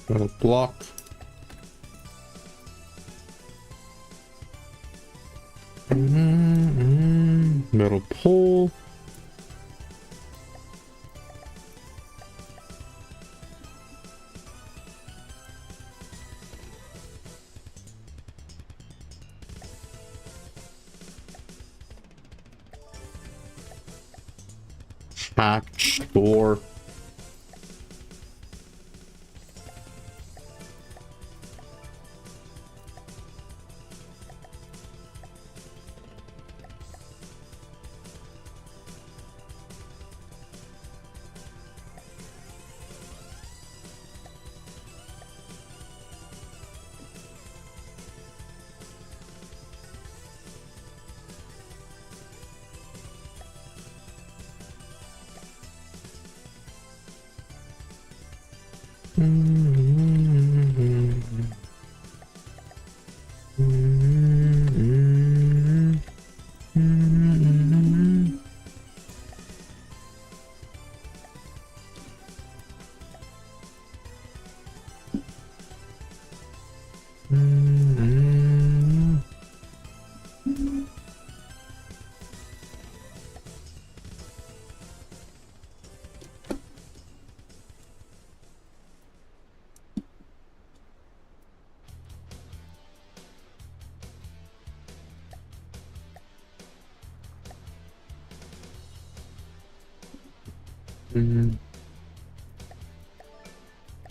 Metal block. Metal pole. Hatch door.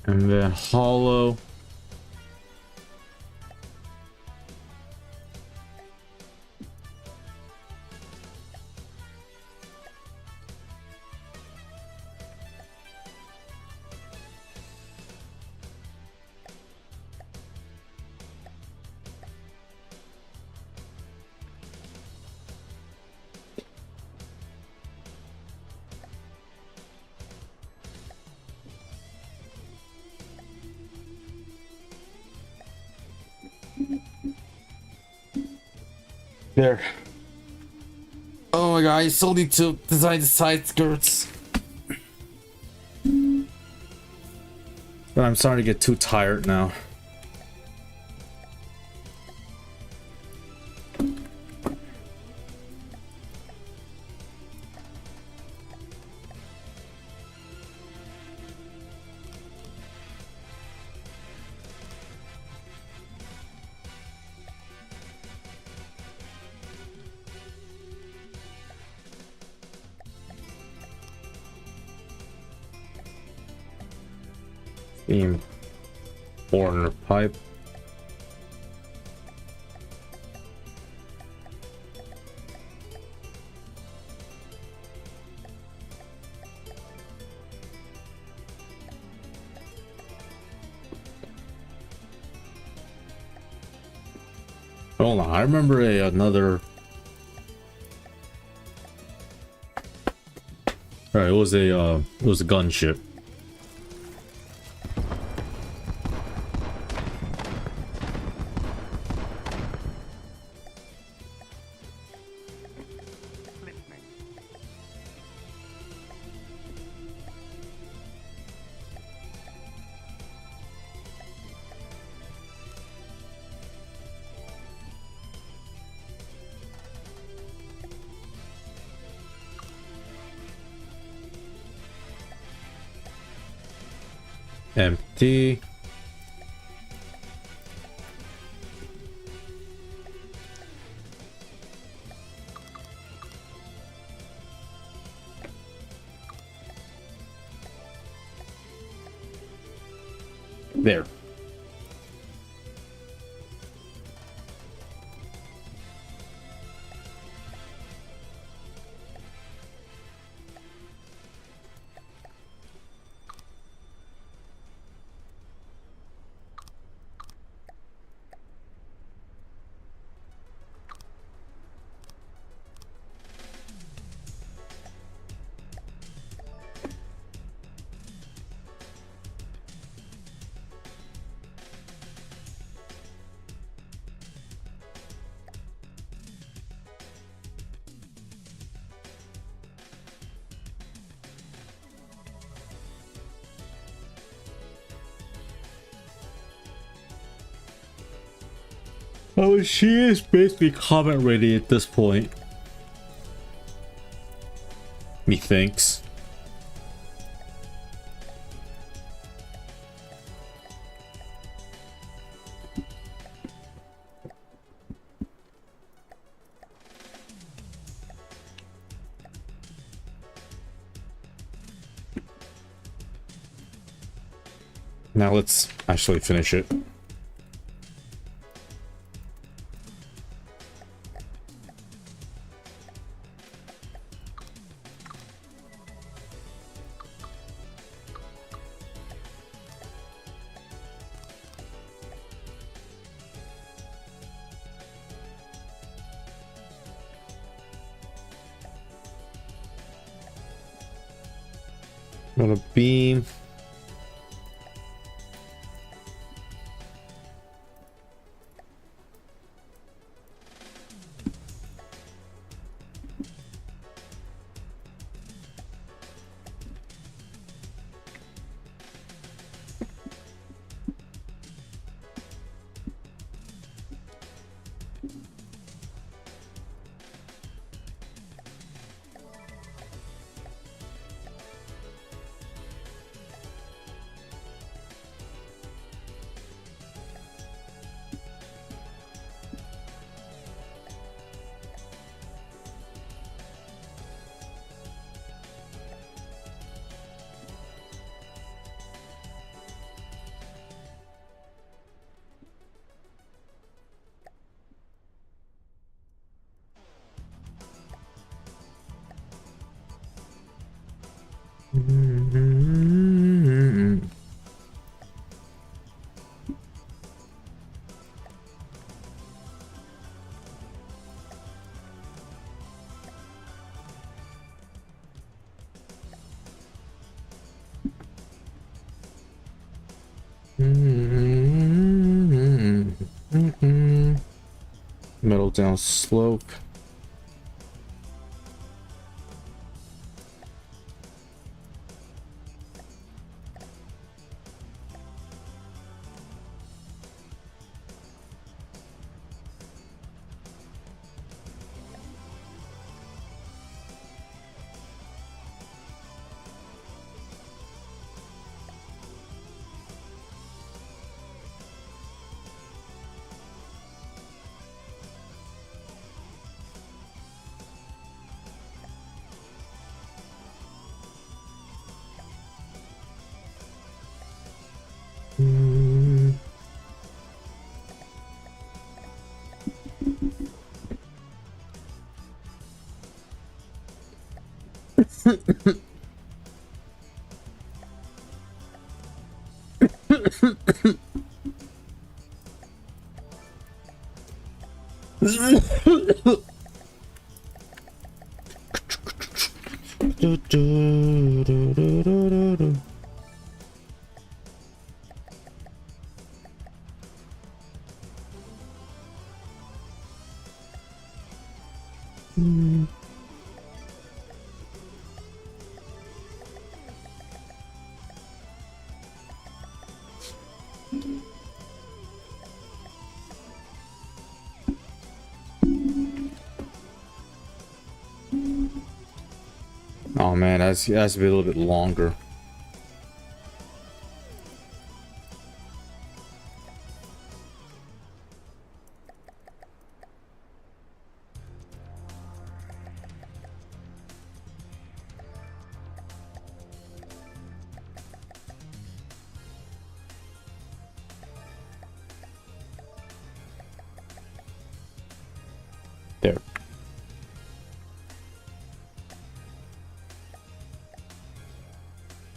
And then hollow. There. Oh my god, I still need to design the side skirts. But I'm starting to get too tired now. Steam corner pipe. Hold on, I remember another. Alright, it was a gunship. Empty. There. Oh, she is basically comment ready at this point. Methinks. Now let's actually finish it. On a beam. Metal metal down slope. Oh man, that's has to be a little bit longer. There.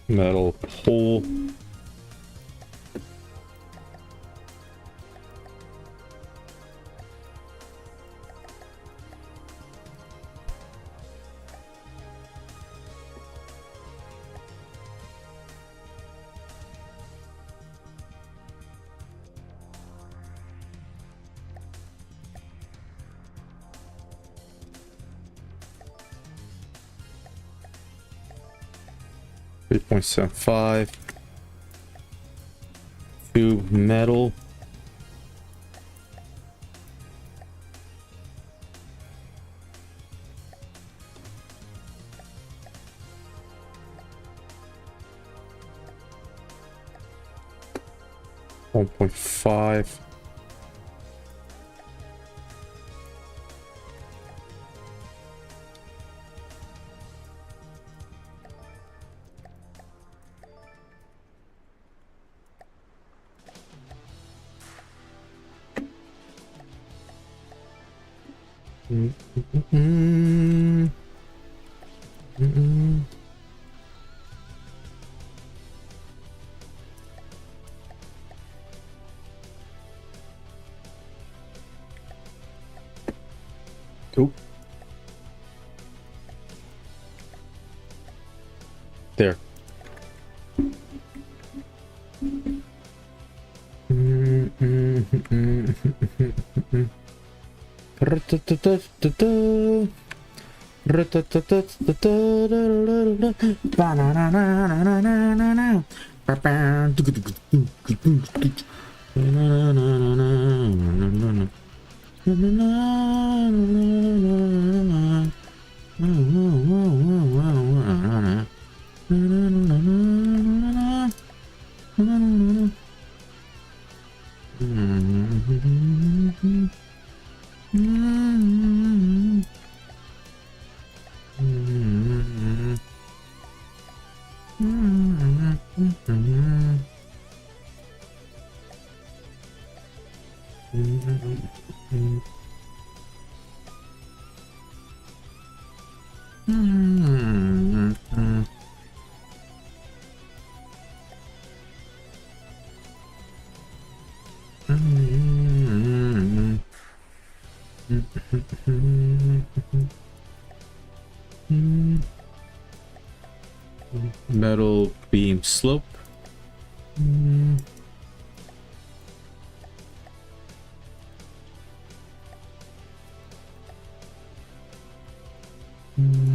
Metal hole. .75 to metal. .5 Cool. There. Metal beam slope. Mm-hmm.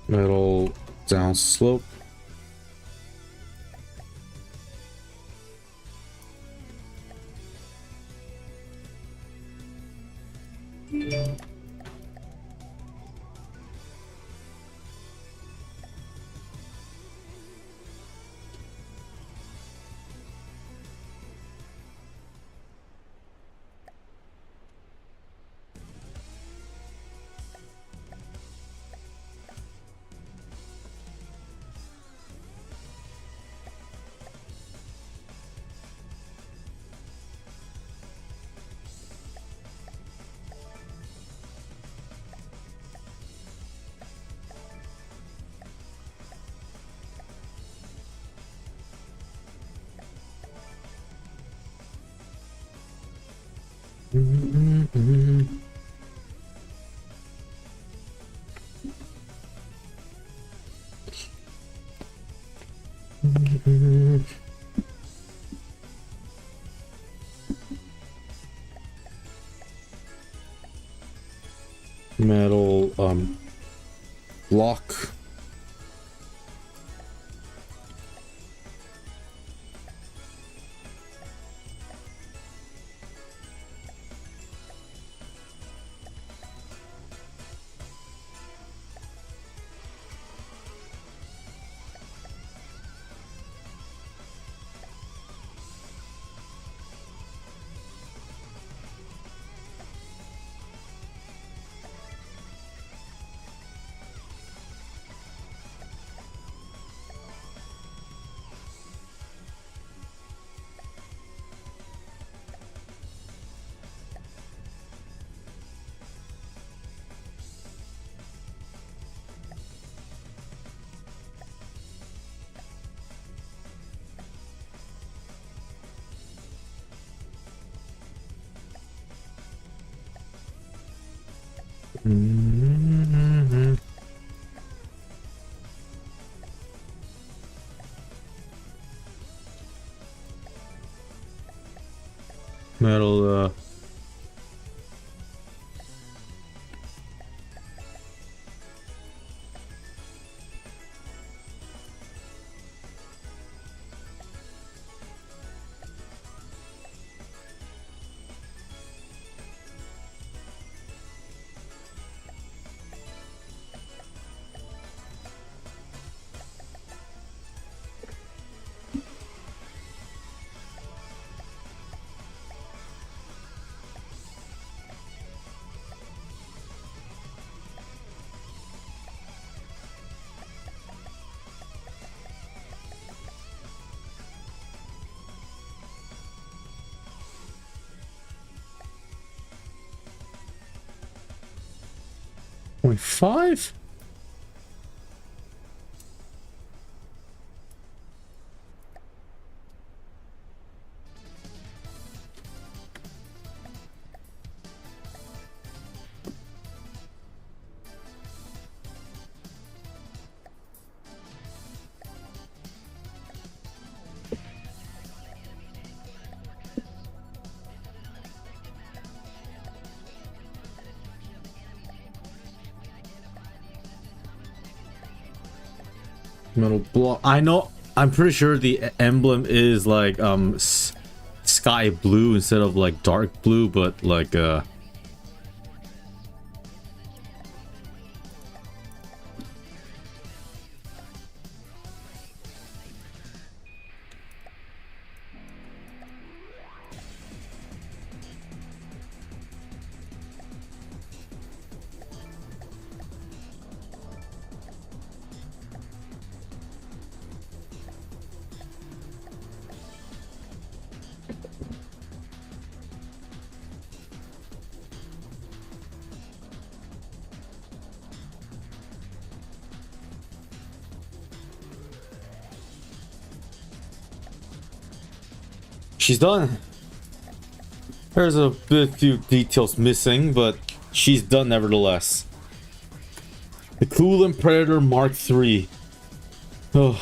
Metal down slope. Metal block. Metal .5? Metal block. I know. I'm pretty sure the emblem is like sky blue instead of like dark blue, but like she's done. There's a few details missing, but she's done nevertheless. The Coolant Predator Mark III. Oh.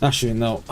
Actually, no.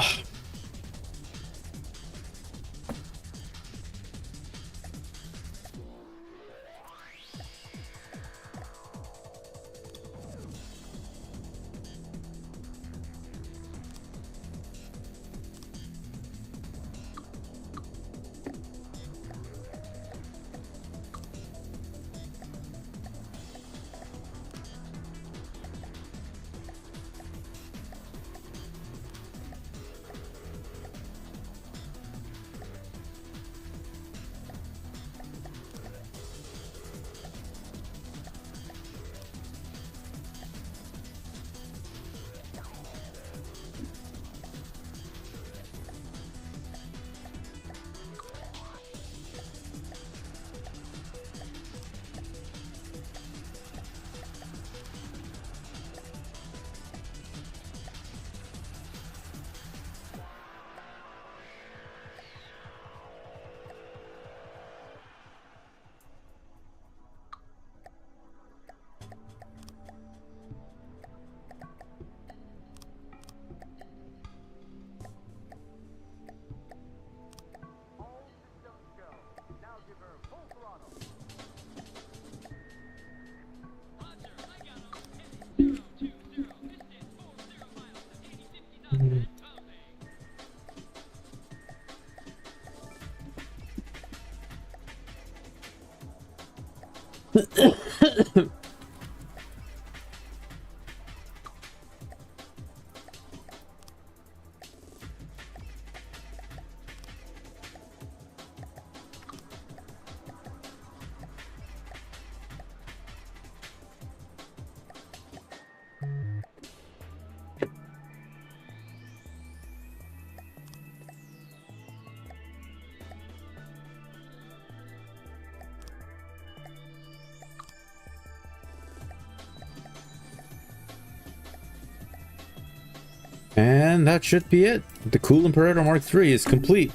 And that should be it. The Coolant Predator Mark III is complete.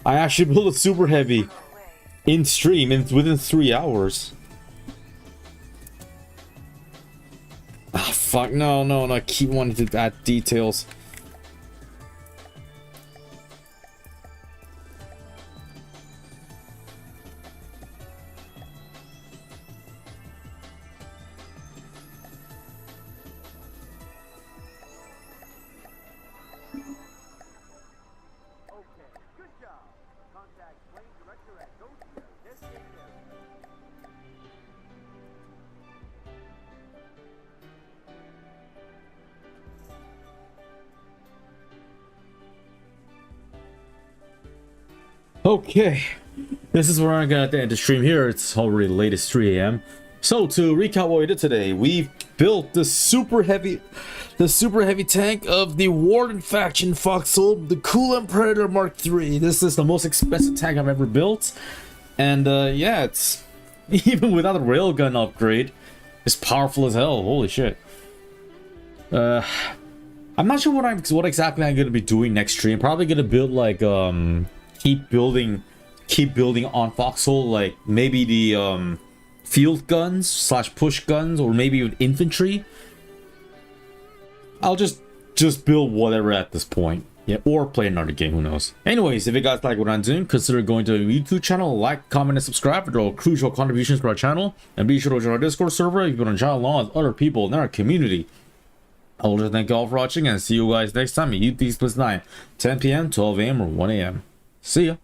I actually built a Super Heavy in stream within 3 hours. Ah, fuck, no, I keep wanting to add details. Okay, this is where I'm gonna end the stream here. It's already late, it's 3 a.m. So to recap what we did today, we built the super heavy tank of the Warden faction Foxhole, the Coolant Predator Mark III. This is the most expensive tank I've ever built, and yeah, it's even without a railgun upgrade, it's powerful as hell. Holy shit! I'm not sure what exactly I'm gonna be doing next stream. Probably gonna build like keep building on Foxhole, like maybe the field guns / push guns, or maybe with infantry. I'll just build whatever at this point. Yeah, or play another game, who knows. Anyways, if you guys like what I'm doing, consider going to the YouTube channel, like, comment, and subscribe. They're all crucial contributions to our channel. And be sure to join our Discord server if you want to chat along with other people in our community. I will just thank you all for watching and see you guys next time at UT 9, 10 p.m., 12 a.m., or 1 a.m. See ya.